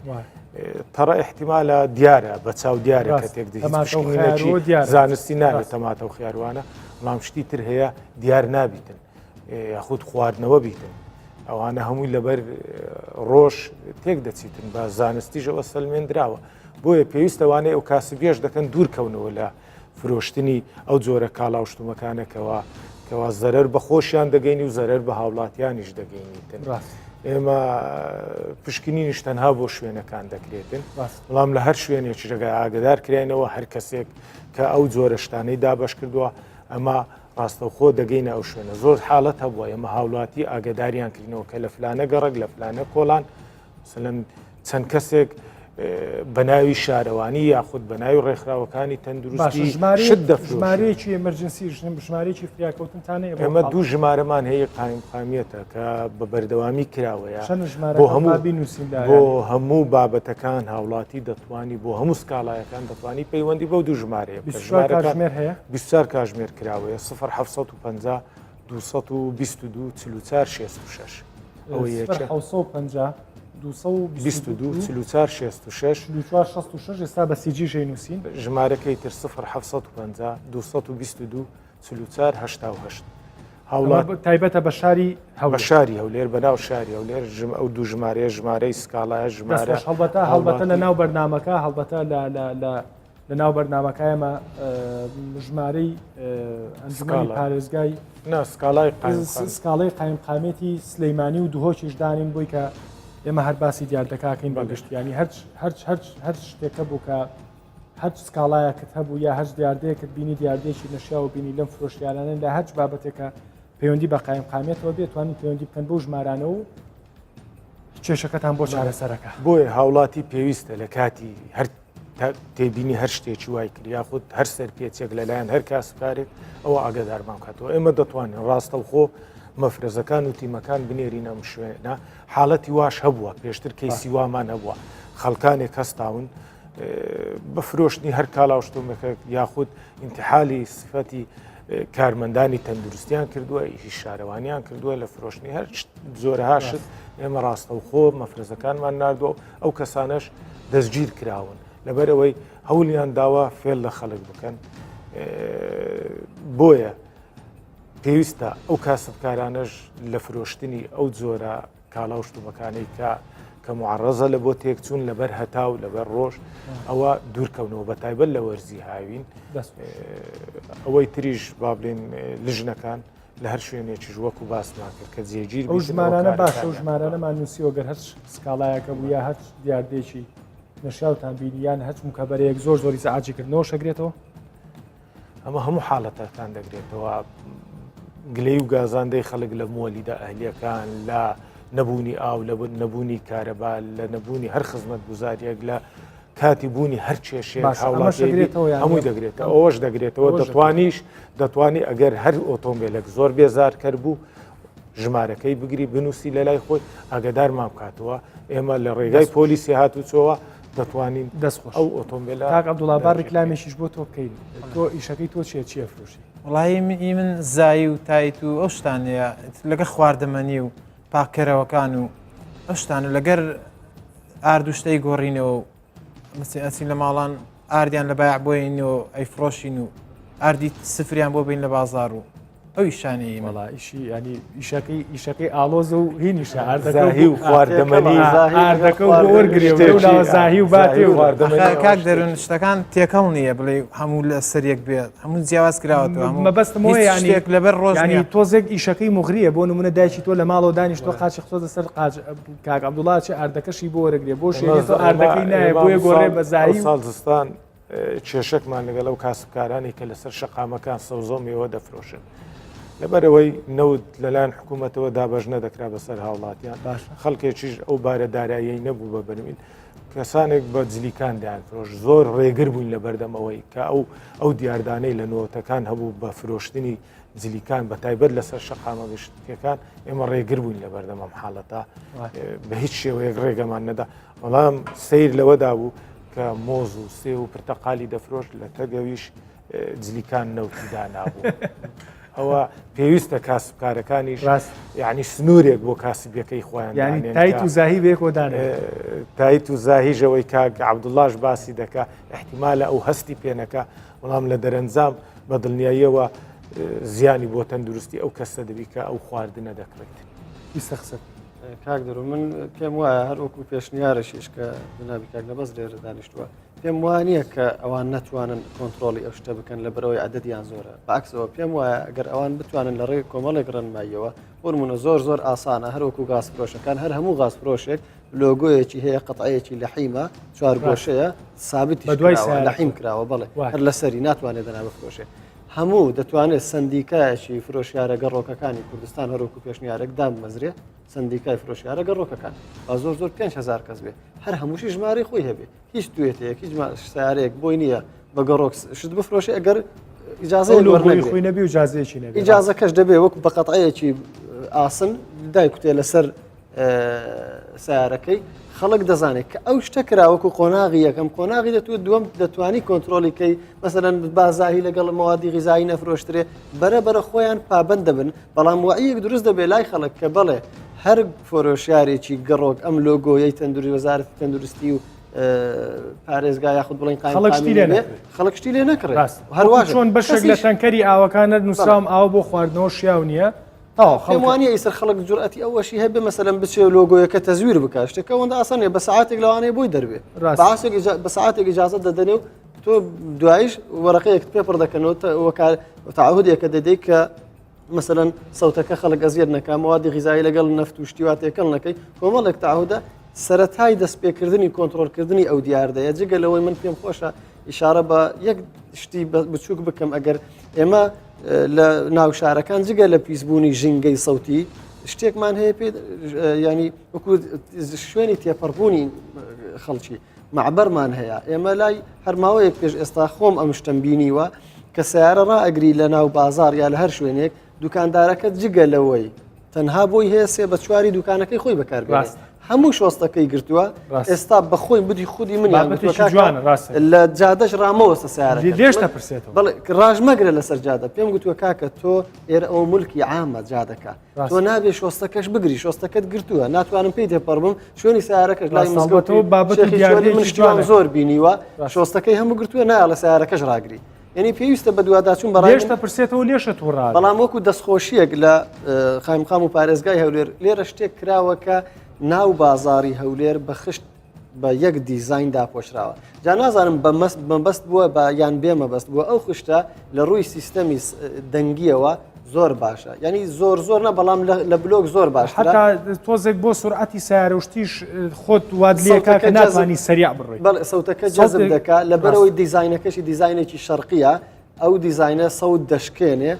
تەڕە احتیمالە دیارە بە چاو دیارە کە تێک زانستی نابێت تەماتە و خیاروانە بەڵام شتی تر هەیە دیار نابیتن یاخود خواردنەوە بیتن ئەوانە هەمووی لەبەر ڕۆژ تێک دەچیتن بە زانستیژەوە سەلمێنراوە بۆیە پێویستەوانەیە ئەو کاسبێش دەکەن دوورکەونەوە لە فرۆشتنی ئەو جۆرە کالاوشتومەکانەکەەوە کەوا زەرەر بە خۆشیان دەگەینی و زەرەر بە هاوڵاتیانیش دەگەینیتن ئێمە پشکنینیش تەنها بۆ شوێنەکان دەکرێتن بەڵام لە هەر شوێنێکی ژەگای ئاگدار کرێنەوە هەر کەسێک کە ئەو جۆرە شتانەی دابش کردووە ئەمە ڕاستەوخۆ دەگەینە ئەو شوێنە زۆر حاڵەت هەبووە ئێمە هاوڵاتی ئاگداریان کردنەوە کە لە فلانە گەڕک لە فلانە کۆڵان مثلەن چەند کەسێک بەناوی شارەوانی یاخود بەناوی ڕێکخراوەکانی تەندروستی شت دەفرۆشن ژمارەیەکی ئەمەرجنسی ژمارەیەکی فریاکەوتنتانەیە ئێمە دوو ژمارەمان هەیە قایمقامیەتە کە بە بەردەوامی کراوەیە بۆ هەموو بابەتەکان هاوڵاتی دەتوانی بۆ هەموو سکاڵایەکان دەتوانی پەیوەندی بەو دوو ژمارەیە 24 کاژمێر کراوەیە 0750 222 44 66 ئەوە یەکە 266 ئێستا بە سیجیژەی نووسین ژمارەکەی تر 0750 222 44 88 هاوڵات تایبەتە بە شاری شاری هەولێر بەناو شاری هەولێر ئەو دوو ژمارەیە ژمارەی سکاڵایە ژمارە هەڵبەتە لە ناو بەرنامەکە هەڵبەتە لە ناو بەرنامەکەیەمە ژمارەی ئەنجومەنی پارێزگای سکاڵی قایمقامێتی سلەیمانی و دوهۆکیش دانین بۆی کە ئێمە هەر باسی دیاردەکەکەین بەگشتیانی هەر شتێکە بوو کە هەر سکاڵایەکت هەبوو یا هەر دیاردەیەکت بینی دیاردێکی نەشیا و بینی لەم فرۆشتیانانە لە هەر بابەتێکە پەیوەندی بە قایمقامێتەوە بێتوانین پەیوەندی بکەن بۆ ژمارانە و کێشەکەتان بۆ چارەسەرەکە بۆیە هاوڵاتی پێویستە لە کاتی هەر تێبینی هەر شتێکی وای کرد یاخود هەر سەر پێچێک لەلایەن هەر کاسبکارێک ئەوە ئاگادارمان کاتەوە ئێمە دەتوانین ڕاستەوخۆ مەفرەزەکان و تیمەکان بنێرینە ئەم شوێنە حاڵەتی واش هەبووە پێشتر کەیسی وامان هەبووە خەڵکانێک هەستاون بە فرۆشتنی هەر کالاوشتومەکە یاخود ئینتحالی سفەتی کارمەندانی تەندروستیان کردووە ئیشی شارەوانیان کردووە لە فرۆشتنی هەر زۆرها شت ئێمە ڕاستەوخۆ مەفرەزەکانمان نردووە ئەو کەسانەش دەستگیر کراون لەبەرەوەی هەولیان داوا فێل لە خەڵک بکەن بۆیە پێویستە ئەو کاسبکارانەش لە فرۆشتنی ئەو جۆرە کالاوشتومەکانەی کە معڕەزە لە بۆ تێکچوون لەبەر هەتا و لەبەر ڕۆژ ئەوە دوورکەونەوە بە تایبەت لە وەرزی هاوین ئەوەی تریش با بڵێن لژنەکان لە هەر شوێنێکیش وەکو باس ناکرد کە جێگیر ئەو ژمارانە باشە ئەو ژمارانەمان نووسیەوە گەر هەر سکاڵایەکە بوو یا هەر دیاردێکی نەشیاوتان بینیان هەچ مکەبەرەیەک زۆری سەعاتیکردنەوە شەگرێتەوە ئەمە هەموو حاڵەتەکان دەگرێتەوە گلەی و گازاندەی خەڵک لە مۆلیدا ئەهلیەکان لە نەبوونی ئاو لە نەبوونی کارەبا لە نەبوونی هەر خزمەت گوزاریەک لە کاتی بوونی هەر کێشێک هەمووی دەگرێتەوە ئەوەش دەگرێتەوە دەتوانی ئەگەر هەر ئۆتۆمبیلێک زۆر بێزار کرد بوو ژمارەکەی بگری بنووسی لە لای خۆی ئاگدارمان بکاتەوە ئێمە لە ڕێگای پۆلیسی هاتوچەوە دەتوانین دەستخۆش ئەو ئۆتۆمبیلە کاک عەبدوڵڵا ڕێکلامێکیش بۆ تۆ بکەین تۆ ئیشەکەی تۆ چیە فرۆشی وڵی من زایی و تایت و ئەو شتانەیە لەگە خواردەمەنی و پاکەرەوەکان و ئەو شتانە لەگەر ئاردوشتەی گۆڕینەوە ئەچین لە ماڵان ئاردیان لە بایع بۆینەوە ئەیفرۆشین و ئاردی سفریان بۆ بین لە بازار و ئەو شانەیە مەڵا ئیشی ینی ئیشەکەی ئالۆز و هینیشە ئاردەکەی و خواردەمەنی ئاردەکە و وەرگێ زاهی و باتێ و کاک دەرون شتەکان تێکەڵ نییە بڵێ هەموو لە سەرێک بێت هەموو جیاواز کراوەتەوە مەبەستمەوە ینی لەبەر ڕۆژنی تۆزێک ئیشەکەی مغریە بۆ نمونە دایکی تۆ لە ماڵەوە دانیشتۆ قاچی خۆ سەر کاک عەبدوڵڵا چ ئاردەکەشی بۆ وەرەگرێ بۆ شوێنێتۆ ئاردەکەی نایە بۆیە گۆڕێ بە زاهی ساڵزستان کێشەکمان لەگەڵ ئەو کاسبکارانی کە لەسەر شەقامەکان سەوزۆمیەوە دەفرۆشن لەبەرەوەی نەود لەلایەن حکوومەتەوە دابەژ نەدەکرا بەسەر هاوڵاتیان خەڵکێکیش ئەو بارە دارایی نەبوو بە بەرمین کەسانێک بە جلیکان دایانفرۆش زۆر ڕێگر بووین لە بەردەمەوەی کە ئەو دیاردانەی لە نۆتەکان هەبوو بە فرۆشتنی جلیکان بە تایبەت لەسەر شەقامە گشتەکان ئێمە ڕێگر بووین لە بەردەمەم حاڵەتە بە هیچ شێوەیەک ڕێگەمان نەدا بەڵام سیر لەوەدا بوو کە مۆز و سێ و پرتەقالی دەفرۆشت لە تەگەویش جلیکان نەوتیدا نابوو. ئەوە پێویستە کاسبکارەکانیش یعنی سنوورێک بۆ کاسبیەکەی خۆیان ینی تایت و زاهی بێکۆدان تایت و زاهیژەوەی کاک عەبدوڵڵاش باسی دەکا احتیمالە ئەو هەستی پێنەکە بەڵام لە دەرەنجام بە دڵنیاییەوە زیانی بۆ تەندروستی ئەو کەسە دەبی کە ئەو خواردنە دەکڕێت ئیسەخسە کاک دەرو من پێم وایە هەر وەکو پێشنیارەشیش کە جنابی کاک نەبەست لێرە دانیشتووە پێم وانە کە ئەوان نەتوانن کۆنتترۆلی ئەو شتە بکەن لە بەرەوەی عەدەدیان زۆرە بەعکسەوە پێم وایە ئەگەر ئەوان بتوانن لە ڕێی کۆمەڵێک ڕەنماییەوە وەرمونە زۆر ئاسانە هەروەکو گازفرۆشەکان هەر هەموو گازفرۆشێک لۆگۆیەکی هەیە قەتعەیەکی لە حیمە چوار گۆشەیە سابتی لە حیم کراوە بەڵێ هەر لەسەری ناتوانێت دەنا بفرۆشێ هەموو دەتوانێت سندیکایەکی فرۆشیارە گەڕۆکەکانی کوردستان هەروەکو پێشنیارێک دام مەزرێ سندیکای فرۆشیارە گەڕۆکەکان با زۆر 5,000 کەس بێ هەر هەمووشی ژمارەی خۆی هەبێ هیچ دوێتەیە هیچ سیارەیەک بۆی نییە بە گەڕۆک شت بفرۆشی ئەگەر ئیجازەی خۆی نەبی و جازەیەکی نەبێ ئیجازەکەش دەبێ وەکو بە قەتعەیەکی ئاسن دایکوتێ لەسەر سیارەکەی خەڵک دەزانێت کە ئەو شتە کراوەکو قۆناغی یەکەم قۆناغی دەتوێت دووەم دەتوانی کۆنتترۆلیکەی مەسەرەن بازاهی لەگەڵ مەوادی غیزایی نەفرۆشترێ بەرە خۆیان پابند دەبن بەڵام وعیەک دروست دەبێ لای خەڵک کە بڵێ هەر فۆرۆشیارێکی گەڕۆک ئەم لۆگۆیەی تەندوری وەزارەتی تەندروستی و پارێزگای یاخود بڵین خەڵکشتی لێ نەکڕێت هەروە چۆن بەشێک لە تەنکەری ئاوەکانە نووسام ئاو بۆ خواردنەوە شیاو نییە پێوانە ئیسەر خەڵک جورئەتی ئەوەشی هەبێ مەسەلەن بچێ لۆگۆیەکە تەزویر بکە شتێکە ئەوەندە ئاسانێ بە ساعاتێک لەوانەیە بۆی دەربێ بە ساعاتێک ئیجازە دەدەنێ و تۆ دوایش وەرەقەیەک پێپڕ دەکەنەوە تعهودێکە دەدەیت کە مەسەلەن سەوتەکە خەڵک ئەزیێر نەکە موادی غیزایی لەگەڵ نەفت و شتیواتێکەڵ نەکەی کۆمەڵێک تعهودە سەرەتای دەستپێکردنی کۆنتترۆلکردنی ئەو دیاردەیە جگە لەوەی من پێم خۆشە ئیشارە بە یەک شتی بچووک بکەم ئەگەر ئێمە لە ناو شارەکان جگە لە پیسبوونی ژینگەی سەوتی شتێکمان هەیە پێ ینی وەکو شوێنی تێپەڕبوونی خەڵکی معبەرمان هەیە ئێمە لای هەرماوەیەک پێش ئێستا خۆم ئەم شتم بینیوە کە سیارە ڕائەگری لە ناو بازار یا لە هەر شوێنێک دوکاندارەکە جگە لەوەی تەنها بۆی هەیە سێ بە چواری دوکانەکەی خۆی بەکاربێت هەموو شۆستەکەی گرتووە ئێستا بەخۆی بدی خودی منیان لە جادەش ڕامەوەستە سیارە ڕژمەگرە لەسەر جادە پێم گوتووە کاکە تۆ ئێرە ئەو مولکی عامە جادەکە تۆ نابێ شۆستەکەش بگری شۆستەکەت گرتووە ناتوانم پێی تێپەڕبم شوێنی سیارەکەش لای مزگەوتەوە بابەتی زۆر بینیوە شۆستەکەی هەموو گرتووە نایە لە سیارەکەش ڕاگری یعنی پێویستە بە دوواداچوون بەڕێشتە پرسێتەوە لێشە تووڕ بەڵام وەکو دەستخۆشیەک لە خایمخام و پارێزگای هەولێر لێرە شتێک کراوەکە ناو بازاری هەولێر بە خشت بە یەک دیزاین داپۆشراوە جا نازانم بەمبەست بووە بە یان بێمەبەست بووە ئەو خشتە لە ڕووی سیستەمی دەنگیەوە زۆر باشە ینی زۆر نە بەڵام لە بلۆک زۆر باش حتا تۆزێک بۆ سورعەتی سیارە وشتیش خۆت وادلەکە کە ناتوانانی سەریع بڕێ بەڵێ سەوتەکە جەزم دەکات لەبەرەوەی دیزاینەکەشی دیزاینێکی شەرقیە ئەو دیزاینە سەوت دەشکێنێ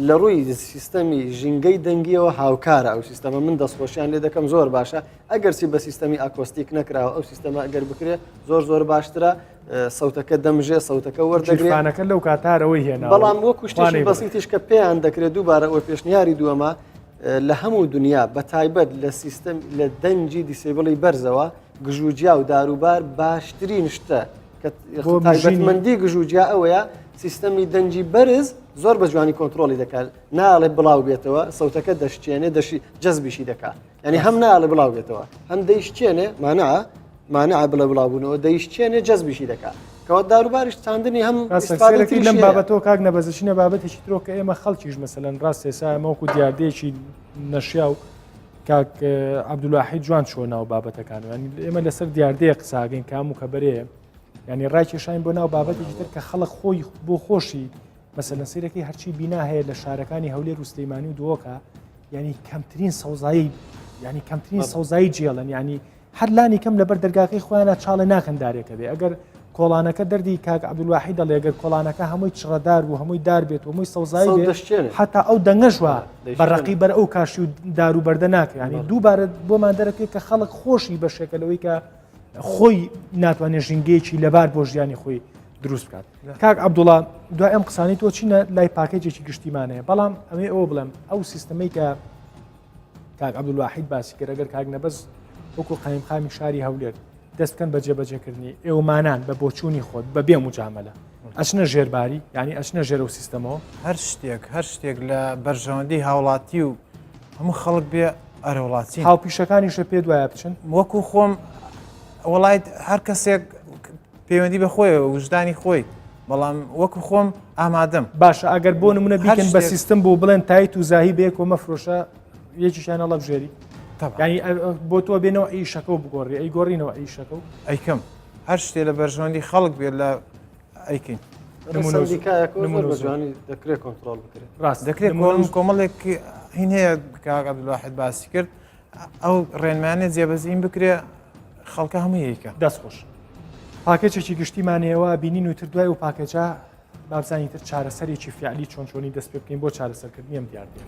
لە ڕووی سیستەمی ژینگەی دەنگیەوە هاوکارە ئەو سیستەمە من دەستخۆشیان لێ دەکەم زۆر باشە ئەگەرچی بە سیستەمی ئاکۆستیک نەکراوە ئەو سیستەمە ئەگەر بکرێت زۆر باشترە سەوتەکە دەمژێ سەوتەکە وەردەگرێتەکە لەو کاتارەوەی هێنا بەڵام وەکو شتێکی بەسیتیش کە پێیان دەکرێت دووبارە ئەوە پێشنیاری دووەمە لە هەموو دنیا بە تایبەت لە سیستم لە دەنجی دیسیبڵی بەرزەوە گژوجیا و داروبار باشترین شتە کە تایبەتمەندی گژوجیا ئەوەیە سیستەمی دەنجی بەرز زۆر بە جوانی کۆنتترۆلی دەکات ناڵێ بڵاو بێتەوە سەوتەکە دەشتێنێ دەشی جەزبیشی دەکات ینی هەم ناڵێ بڵاو بێتەوە هەم دەیشتێنێ مانع بڵە بڵاوبوونەوە دەیشتێنێ جەزبیشی دەکات کەەوە داروباریش چاندنی هەم لەم بابەتەوە کاک نەبەزشینە بابەتێکی ترۆ کە ئێمە خەڵکیش مەسەلەن ڕاست ێسا ئەمەوەکو دیاردەیەکی نەشیا و کاک عەبدولواحید جوان چۆ ناو بابەتەکان ینی ئێمە لەسەر دیاردەیە قساگەین کام و کە بەرەیە ینی ڕای کێشاین بۆ ناو بابەتێکی تر کە خەڵک خۆی بۆ خۆشی مەسەلەن سیرەکەی هەرچی بینا هەیە لە شارەکانی هەولێر و سلەیمانی و دۆکە ینی کەمترین سەوزایی ینی کەمترین سەوزایی جێڵن ینی هەر لانی کەم لەبەر دەرگاکەی خۆیانە چاڵە ناکەندارێکە بێ ئەگەر کۆڵانەکە دەردی کاک عەبدولواحید دەڵێ ئەگەر کۆڵانەکە هەمووی چڕەدار بوو هەمووی دار بێت و هەمووی سەوزایی بێت حتا ئەو دەنگەژوە بەڕقی بەر ئەو کاشی و دار و بەردە ناکە ینی دووبارە بۆمان دەرەکەی کە خەڵک خۆشی بەشێکەلەوەی کە خۆی ناتوانێت ژینگەیەکی لەبار بۆ ژیانی خۆی دروست بکات کاک عەبدوڵڵا دوای ئەم قسانی تۆ چینە لای پاکێجێکی گشتیمانەیە بەڵام ئەمێ ئەوە بڵێم ئەو سیستەمەی کە کاک عەبدولواحید باسی کرد ئەگەر کاک نەبەز وەکو قایمقامی شاری هەولێر دەست بکەن بە جێبەجێکردنی ئێوەمانان بە بۆچوونی خۆت بە بێ مجامەلە ئەچنە ژێرباری ینی ئەچنە ژێرە و سیستەمەوە هەر شتێک لە بەرژەوەندی هاوڵاتی و هەموو خەڵک بێ ئەرەوڵاتی هاوپیشەکانیشە پێ دوایە بچن وەکو خۆم وڵایت هەر کەسێک پەیوەندی بە خۆی وجدانی خۆی بەڵام وەکو خۆم ئامادەم باشە ئەگەر بۆ نمونە بیکەن بە سیستم بۆ بڵێن تایت و زاهی بێ کۆمە فرۆشە یەکیشیان هەڵە بژێری ینی بۆ تۆ بێنەوە ئیشەکە و بگۆڕی ئەی گۆڕینەوە ئیشەکە و ئەیکەم هەر شتێ لە بەرژەوەندی خەڵک بێت لە ئەیکەین دەکرێت کۆنتترۆل بکرێت ڕاست دەکرێت کۆمەڵێک هین هەیە کاک عەبدولواحید باسی کرد ئەو ڕێنمانێت جێبەجێین بکرێ خەڵکە هەموو یەکە دەستخۆش پاکێجێکی گشتیمانەوە بینین و تر دوای و پاکێجا بابزانی تر چارەسەرێکی فیعلی چۆن چۆنی دەست پێ بکەین بۆ چارەسەرکردنی ئەم دیاردەیە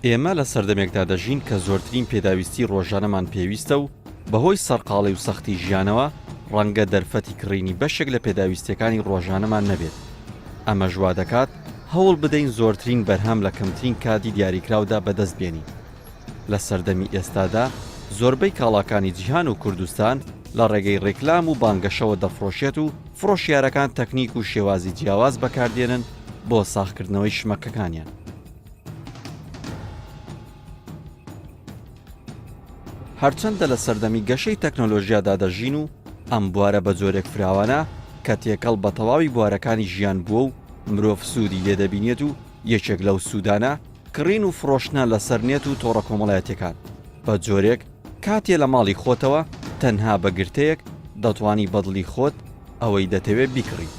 ئێمە لە سەردەمێکدا دەژین کە زۆرترین پێداویستی ڕۆژانەمان پێویستە و بەهۆی سەرقاڵی و سەختی ژیانەوە ڕەنگە دەرفەتی کڕینی بەشێک لە پێداویستیەکانی ڕۆژانەمان نەبێت ئەمە ژوا دەکات هەوڵ بدەین زۆرترین بەرهەم لە کەمترین کاتی دیاریکراودا بەدەست بێنین لە سەردەمی ئێستادا زۆربەی کاڵاکانی جیهان و کوردستان لە ڕێگەی ڕێکلام و بانگەشەوە دەفرۆشێت و فرۆشیارەکان تەکنیک و شێوازی جیاواز بەکاردێنن بۆ ساخکردنەوەی شمەکەکانیان هەرچەندە لە سەردەمی گەشەی تەکنۆلۆژیادا دەژین و ئەم بوارە بە جۆرێک فراوانە کە تێکەڵ بە تەواوی بوارەکانی ژیان بووە و مرۆڤ سوودی لێدەبینێت و یەکێک لەو سوودانە کڕین و فرۆشتنە لەسەر نێت و تۆڕە کۆمەڵایەتەکان بە جۆرێک کاتێ لە ماڵی خۆتەوە تەنها بەگرتەیەک دەتوانی بەدڵی خۆت ئەوەی دەتەوێت بیکڕی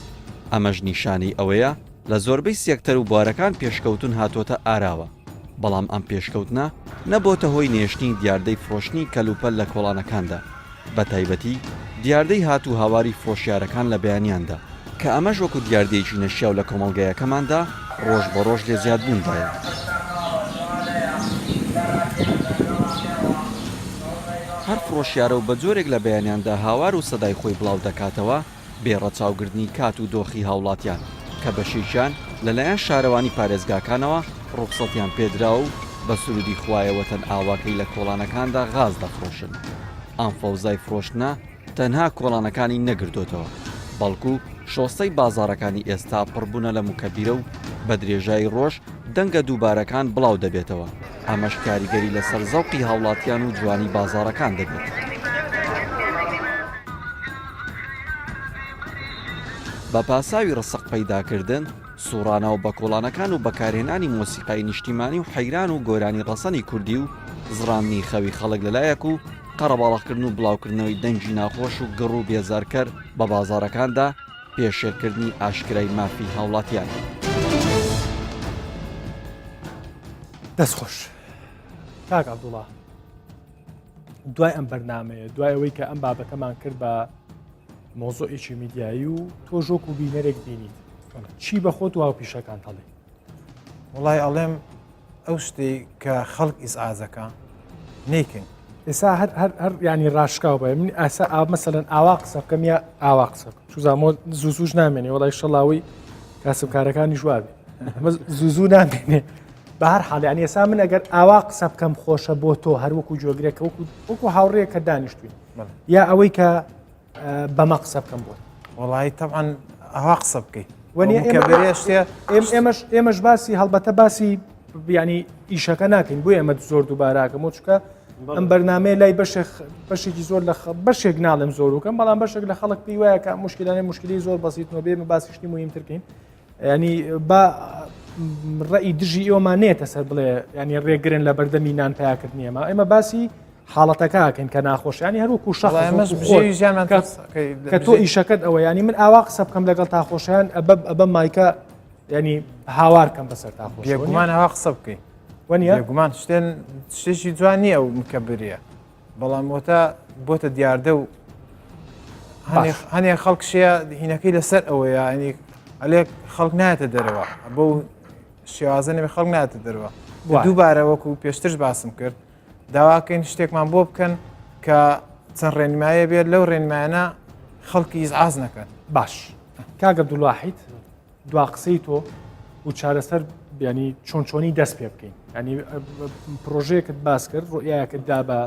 ئەمەش نیشانەی ئەوەیە لە زۆربەی سێکتەر و بوارەکان پێشکەوتن هاتۆتە ئاراوە بەڵام ئەم پێشکەوتنە نەبۆتە هۆی نێشتنی دیاردەی فرۆشتنی کەلوپەل لە کۆڵانەکاندا بە تایبەتی دیاردەی هات و هاواری فرۆشیارەکان لە بەیانیاندا کە ئەمەش وەکو دیاردەیەکی نەشیاو لە کۆمەڵگەیەکەماندا ڕۆژ بە ڕۆژ لێ زیادبووندایە هەر فرۆشیارە و بە جۆرێک لە بەیانیاندا هاوار و سەدای خۆی بڵاو دەکاتەوە بێڕەچاوگرتنی کات و دۆخی هاوڵاتیان کە بەشێکیان لەلایەن شارەوانی پارێزگاکانەوە ڕوخسەتیان پێدراوە و بە سرودی خوایەوەتەن ئاواکەی لە کۆڵانەکاندا غاز دەفرۆشن ئەم فەوزای فرۆشتنە تەنها کۆڵانەکانی نەگردوتەوە بەڵکو شۆستەی بازارەکانی ئێستا پڕبوونە لە موکەبیرە و بە درێژایی ڕۆژ دەنگە دووبارەکان بڵاو دەبێتەوە ئەمەش کاریگەری لەسەر زەوقی هاوڵاتیان و جوانی بازارەکان دەبێت بە پاساوی ڕسق پەیداکردن سوڕانەوە بە کۆڵانەکان و بەکارهێنانی مۆسیقای نیشتیمانی و حەیران و گۆرانی ڕەسەنی کوردی و زڕامنی خەوی خەڵک لەلایەک و قەرەباڵغکردن و بڵاوکردنەوەی دەنگی ناخۆش و گەڕ و بێزارکەر بە بازارەکاندا پێشێرکردنی ئاشکرای مافی هاوڵاتیان دەستخۆش کاک عەبدوڵڵا دوای ئەم بەرنامەیە دوای ئەوەی کە ئەم بابەتەمان کرد بە مۆزۆئێکی میدیایی و تۆ ژۆک و بینەرێک بینیت چی بە خۆت و هاوپیشەکان هەڵێ وڵای ئەڵێم ئەو شتەی کە خەڵک ئیسعازەکە نیکن ئێستا هەر ینی ڕاشکاو بە من ئاسا مەسەن ئاوا قسە بکەم یا ئاوا قسە چوزامۆ زووزوش نامێنێ وڵی شەڵاوی کاسبکارەکانی ژوابێ زوو نامێنێ بە هەر حاڵ ینی ئێسا من ئەگەر ئاوا قسە بکەم خۆشە بۆ تۆ هەروەکو جۆگرێکە وەکو هاوڕێک کە دانیشتوین یا ئەوەی کە بەمە قسە بکەم بۆ وڵی طبعاان ئاوا قسە بکەیت ئێمەش باسی هەڵبەتە باسی ینی ئیشەکە ناکەین بۆ ئێمە زۆر دووباراکەم و چکە ئەم بەرنمەیە لای بەشێکی زۆر بەشێک ناڵم زۆر وکەم بەڵام بەشێک لە خەڵک پێی وایە کە مشکلانەی مشکلی زۆر بەسییتەوە بێمە باسیشتی مهمترکەین ینی با ڕێی دژی ئێوەمانێتە سەر بڵێ ینی ڕێگرن لە بەردەمی نان پیاکردنیەمە ئێمە باسی حاڵەتەکەکەین کە ناخۆشیانی هەروکو شەخ کە تۆ ئیشەکەت ئەوە ینی من ئاوا قسە بکەم لەگەڵ تاخۆشیان ئەبە مایکە ینی هاوارکەم بەسەر تاخۆش بێگومان ئاوا قسە بکەیت بێگومان شتێکی جوان نییە و مکەبریە بەڵام بۆتە دیاردە و هەنێ خەڵکشەیە هینەکەی لەسەر ئەوەیە ینی ئەلێک خەڵک نایەتە دەرەوە بۆ شێوازەنێ خەڵک نایەتە دەرەوە دووبارە وەکو پێشترش باسم کرد داواکەین شتێکمان بۆ بکەن کە چەند ڕێنمایە بێت لەو ڕێنمایانە خەڵکی ئیزعاز نەکەن باش کاگە دوڵاحیت دوا قسەی تۆ و چارەسەر ینی چۆنچۆنی دەست پێ بکەین ینی پرۆژەیەکت باس کرد ڕۆیەکت دا بە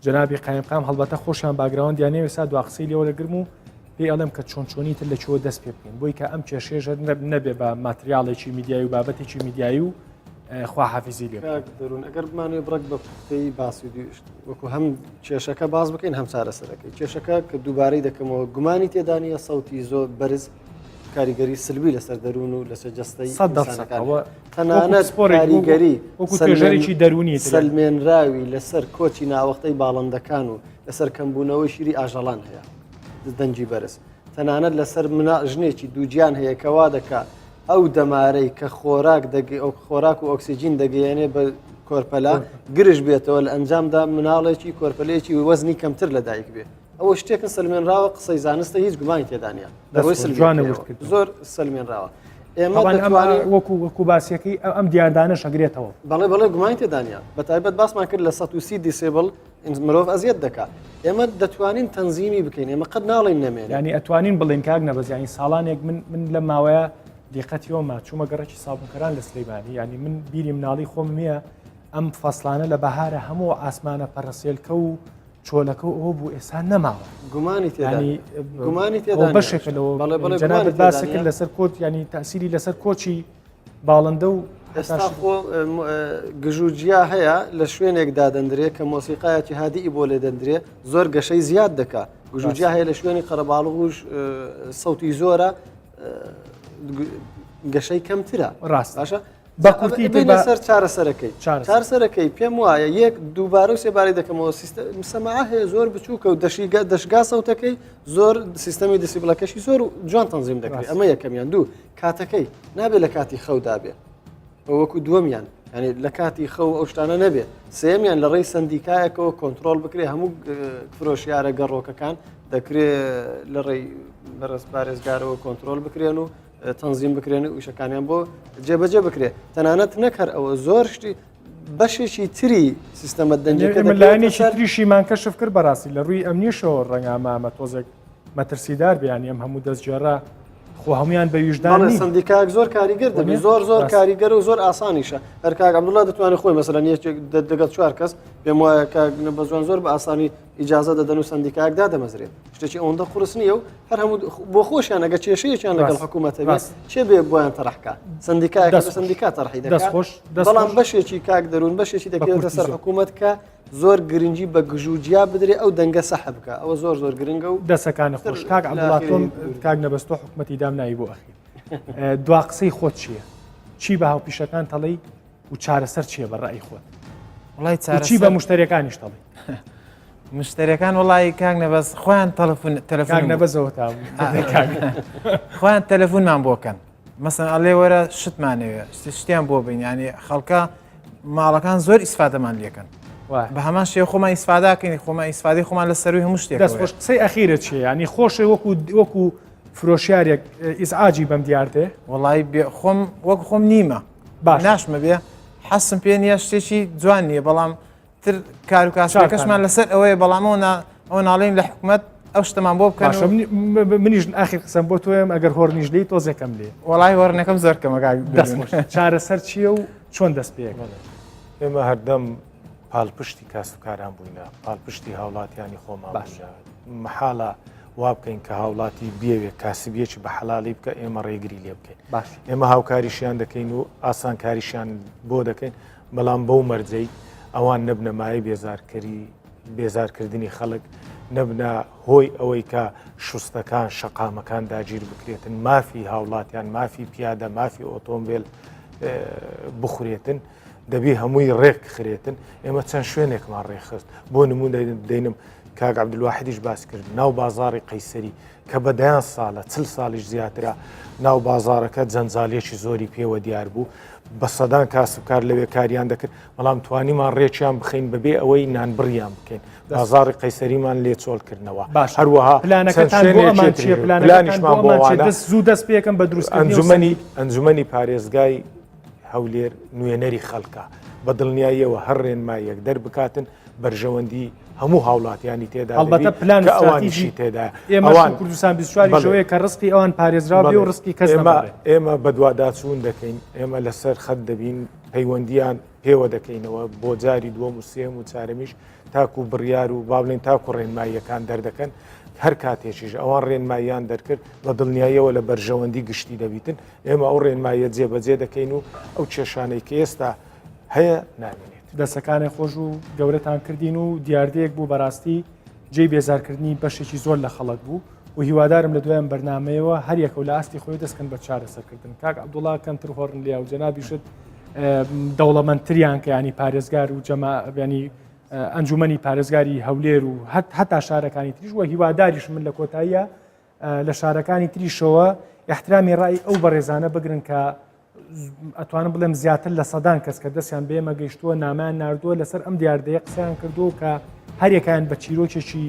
جەنابی قایمقام هەڵبەتە خۆشیان باگراوان دیانێ وێسا دوا قسەی لێوە لەگرم و پێی ئەڵێم کە چۆنچۆنی تر لە چۆ دەست پێ بکەین بۆی کە ئەم کێشێژە نەبێ بە ماتریاڵێکی میدیایی و بابەتێکی میدیایی و خواحافیزی لێ دەروون ئەگەر بمانێ بڕک بە پختەی باسی وەکو هەم کێشەکە باز بکەین هەم چارەسەرەکەی کێشەکە کە دووبارەی دەکەمەوە گومانی تێدانە سەوتی زۆر بەرز کاریگەری سلبی لەسەر دەروون و لەسەر جەستەی تەنانەت کاریگەری توێژەرێکی دەرونی سلمێنراوی لەسەر کۆچی ناوەختەی باڵندەکان و لەسەر کەمبوونەوەی شیری ئاژەڵان هەیە دەنجی بەرز تەنانەت لەسەر ژنێکی دووجیان هەیە کەوا دەکات ئەو دەمارەی کە خۆراک و ئۆکسسیجین دەگەیانێ بە کۆرپەلا گرش بێتەوە لە ئەنجامدا مناڵێکی کۆرپەلەیەکی وەزنی کەمتر لە دایک بێت ئەوە شتێکن سلمێنراوە قسەی زانستە هیچ گومانی تێدانە زۆر سلمێنراوە ئێمە وەکو باسیەکەی ئەم دیاردانە شەگرێتەوە بەڵێ گومانی تێدانە بە تایبەت باسمان کرد لە 130 دیسێبڵ مرۆڤ ئەزیەت دەکات ئێمە دەتوانین تەنزیمی بکەین ئێمە قەت ناڵین نەمێن ینی ئەتوانین بڵێن کاک نەبەزیانی ساڵانێک من لە ماوەیە دیقەتیەوەمە چوومە گەڕێکی سابوونکەران لە سلەیمانی ینی من بیری مناڵی خۆم نییە ئەم فەسلانە لە بەهارە هەموو ئاسمانە پەرەسێلکە و چۆلەکە ئەوە بوو ئێستا نەماوە گومانی بەشێکە لەوە باسەکرد لەسەر کۆت ینی تاسیری لەسەر کۆچی باڵندە و ئێستا خۆ گژوجیا هەیە لە شوێنێکدا دەندرێت کە مۆسیقایەتی هادی بۆ لێ دەندرێت زۆر گەشەی زیاد دەکات گژوجیا هەیە لە شوێنی قەرەباڵغوش سەوتی زۆرە گەشەی کەمترە ڕاست باشە بەکوتی لەسەر چارەسەرەکەی پێم وایە یەک دووبارە و سێبارەی دەکەمەوە سەماع هەیە زۆر بچووکە و دەشگا سەوتەکەی زۆر سیستەمی دەسیبلەکەشی زۆر جوان تەنزیم دەکرێت ئەمە یەکەمیان دوو کاتەکەی نابێت لە کاتی خەودا بێ وەکو دووەمیان ینی لە کاتی خەو ئەو شتانە نەبێت سێمیان لە ڕێی سندیکایەکەەوە کۆنتترۆل بکرێ هەموو فرۆشیارە گەڕۆکەکان دەکرێت لە ڕێی بەرز پارێزگارەوە کۆنتترۆل بکرێن و تەنزیم بکرێن و شەکانیان بۆ جێبەجێ بکرێت تەنانەت نەکەر ئەوە زۆر شتی بەشێکی تری سیستەمە دەنجەکەلایەنێکی تریشیمان کەشف کرد بەڕاستی لە ڕووی ئەمنیشەوە ڕەنگامامە تۆزێک مەترسیدار بیانی ئەم هەموو دەستجێڕا خۆ هەمویان بە ویژدانی سندیکاک زۆر کاریگەر دەبێت زۆر کاریگەر و زۆر ئاسانیشە هەر کاک عەبدوڵڵا دەتوانێت خۆی مەسەلەن دەگەڵ 4 کەس پێم وایە بە جوان زۆر بە ئاسانی ئیجازە دەدەن و سندیکاکدا دەمەزرێت شتێکی ئەوەندە قورس نییە و هەر هەموو بۆ خۆشیان ئەگە کێشەیەکیان لەگەڵ حکوومەتە بێت چێ بێ بۆیان تەڕحکە سندیکا تەڕحی دەکات بەڵام بەشێکی کاک دەروون بەشێکی دەکرێتە سەر حکوومەت کە زۆر گرنگی بە گژوجیا بدرێ ئەو دەنگە سەحب بکە ئەوە زۆر گرنگە و دەسەکانی خۆش کاک عەبدوڵڵا تۆم کاک نەبەستۆ حکوومەتی دام نایی بۆ ئەخیر دوا قسەی خۆت چییە؟ چی بە هاوپیشەکان تەڵی و چارەسەر چییە بە ڕای خۆت؟ وڵای چی بە مشتریەکانیش تەڵی؟ مشتریەکان وڵی کاک نەبەست خۆیان تەلەفۆن نەبەزەوە تا خۆیان تەلەفۆنمان بۆکەن مەسەن ئەڵێ وەرە شتمانەوێ شتیان بۆ بین ینی خەڵکە ماڵەکان زۆر ئیسفادەمان لێکەن بە هەمان شێ خۆمان ئیسفاداکەین خۆمان ئیسفادی خۆمان لە سەروی هەموو شتێک دەست خۆش قسەی ئەخیرە چیە ینی خۆشی وەکو فرۆشیارێک ئیزعاجی بەم دیارتێ وڵی خۆم وەک خۆم نیمە ناشمە بێ حەسم پێ نیە شتێکی جوان نییە بەڵام تر کار و کاسبەکەشمان لەسەر ئەوەیە بەڵام ئەوە ناڵێن لە حکوومەت ئەو شتەمان بۆ بکەن. منیش ئاخر قسەم بۆ تۆم ئەگەر هۆڕنیش لی تۆزێکم لێ وڵای هۆڕنەکەم زۆر کەمەگا چارەسەر چییە و چۆن دەست پێ ئێمە هەردەم پاڵپشتی کاسبکاران بووینە پاڵپشتی هاوڵاتیانی خۆمان محاڵە وا بکەین کە هاوڵاتی بێوێ کاسبیەکی بە حەلاڵی بکە ئێمە ڕێگری لێ بکەین ئێمە هاوکاریشیان دەکەین و ئاسان کاریشیان بۆ دەکەین بەڵام بەو مەرجەی ئەوان نەبنەمای بێزارکردنی خەڵک نەبنە هۆی ئەوەی کە شوستەکان شەقامەکان داگیر بکرێتن مافی هاوڵاتیان مافی پیادە مافی ئۆتۆمبیل بخورێتن دەبێ هەمووی ڕێک خرێتن ئێمە چەند شوێنێکمان ڕێخست بۆ نمون دەینم کاک عەبدولواحیدیش باس کرد ناو بازاڕی قەیسەری کە بەدەیان ساڵە 40 ساڵیش زیاترە ناو بازارەکە جەنجاڵیەکی زۆری پێوە دیار بوو بە سەدان کاسبکار لەوێ کاریان دەکرد بەڵام توانیمان ڕێکیان بخەین بەبێ ئەوەی نانبڕیان بکەین بازاڕی قەیسەریمان لێ چۆڵکردنەوە هەروەها پلانیشمان بۆ زوو دەست پێکەم بە دروست ئەنجومەنی پارێزگای هەولێر نوێنەری خەڵکە بە دڵنیاییەوە هەر ڕێنمایەک دەربکاتن بەرژەوەندی هەموو هاوڵاتیانی تێدا ئەلبەتە پلان ئەوانیشی تێدا ئێمە کوردستان 24 کە ڕستی ئەوان پارێزرا بێ و ڕستی کەس ئێمە بەدواداچوون دەکەین ئێمە لەسەر خەت دەبین پەیوەندیان پێوە دەکەینەوە بۆ جاری دووەم و سێم و چارەمیش تاکو بڕیار و باڵێن تاکو ڕێنماییەکان دەردەکەن هەر کاتێکیش ئەوان ڕێنماییان دەرکرد بە دڵنیاییەوە لە بەرژەوەندی گشتی دەبیتن ئێمە ئەو ڕێنماییە جێبەجێ دەکەین و ئەو کێشانەی کە ئێستا هەیە نامێنێت دەسەکانی خۆش و گەورەتان کردین و دیاردەیەک بوو بەڕاستی جێی بێزارکردنی بەشێکی زۆر لە خەڵک بوو و هیوادارم لە دوایان بەرنمەیەوە هەر یەکە و لە ئاستی خۆی دەستکەن بە چارەسەرکردن کاک عەبدوڵڵا کەمتر هۆڕن لیا و جەنابیشت دەوڵەمەندتریان کە ینی پارێزگار و ینی ئەنجومەنی پارێزگاری هەولێر و هەتا شارەکانی تریش وە هیواداریش من لە کۆتاییە لە شارەکانی تریشەوە احترامی ڕای ئەو بەڕێزانە بگرن کە ئەتوانم بڵێم زیاتر لە سەدان کەس کە دەستیان بێمە گەیشتووە نامان نردووە لەسەر ئەم دیاردەیە قسەیان کردو کە هەرێکیان بە چیرۆکێکی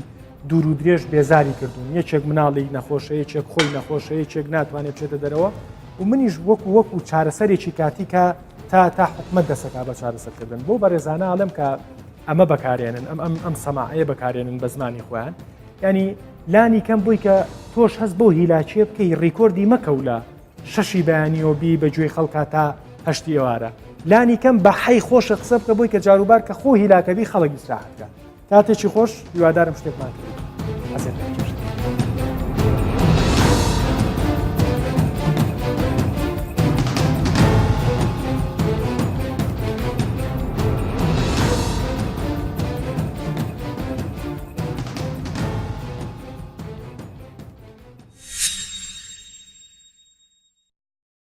دوور و درێژ بێزاری کردوون یەکێک مناڵی نەخۆشە یەکێک خۆی نەخۆشە یەکێک ناتوانێت بچێتە دەرەوە و منیش وەکو چارەسەرێکی کاتی کە تا حکومەت دەسەکا بە چارەسەرکردن بۆ بەڕێزانە ئاڵم کە ئەمە بەکارێنن ئەم سەماعەیە بەکارێنن بە زمانی خۆیان ینی لانی کەم بووی کە تۆش هەست بۆ هیلاچیە بکەی ڕیکۆردی مەکەولە شەشی بەیانیۆبی بە گوێی خەڵکا تا هەشتی ئێوارە لانی کەم بە حەی خۆشە قسە بکە بۆی کە جاروبار کە خۆ هیلاکەبی خەڵک ئیسراحەت بکە کاتێکی خۆش هیوادارم شتێکمان کرد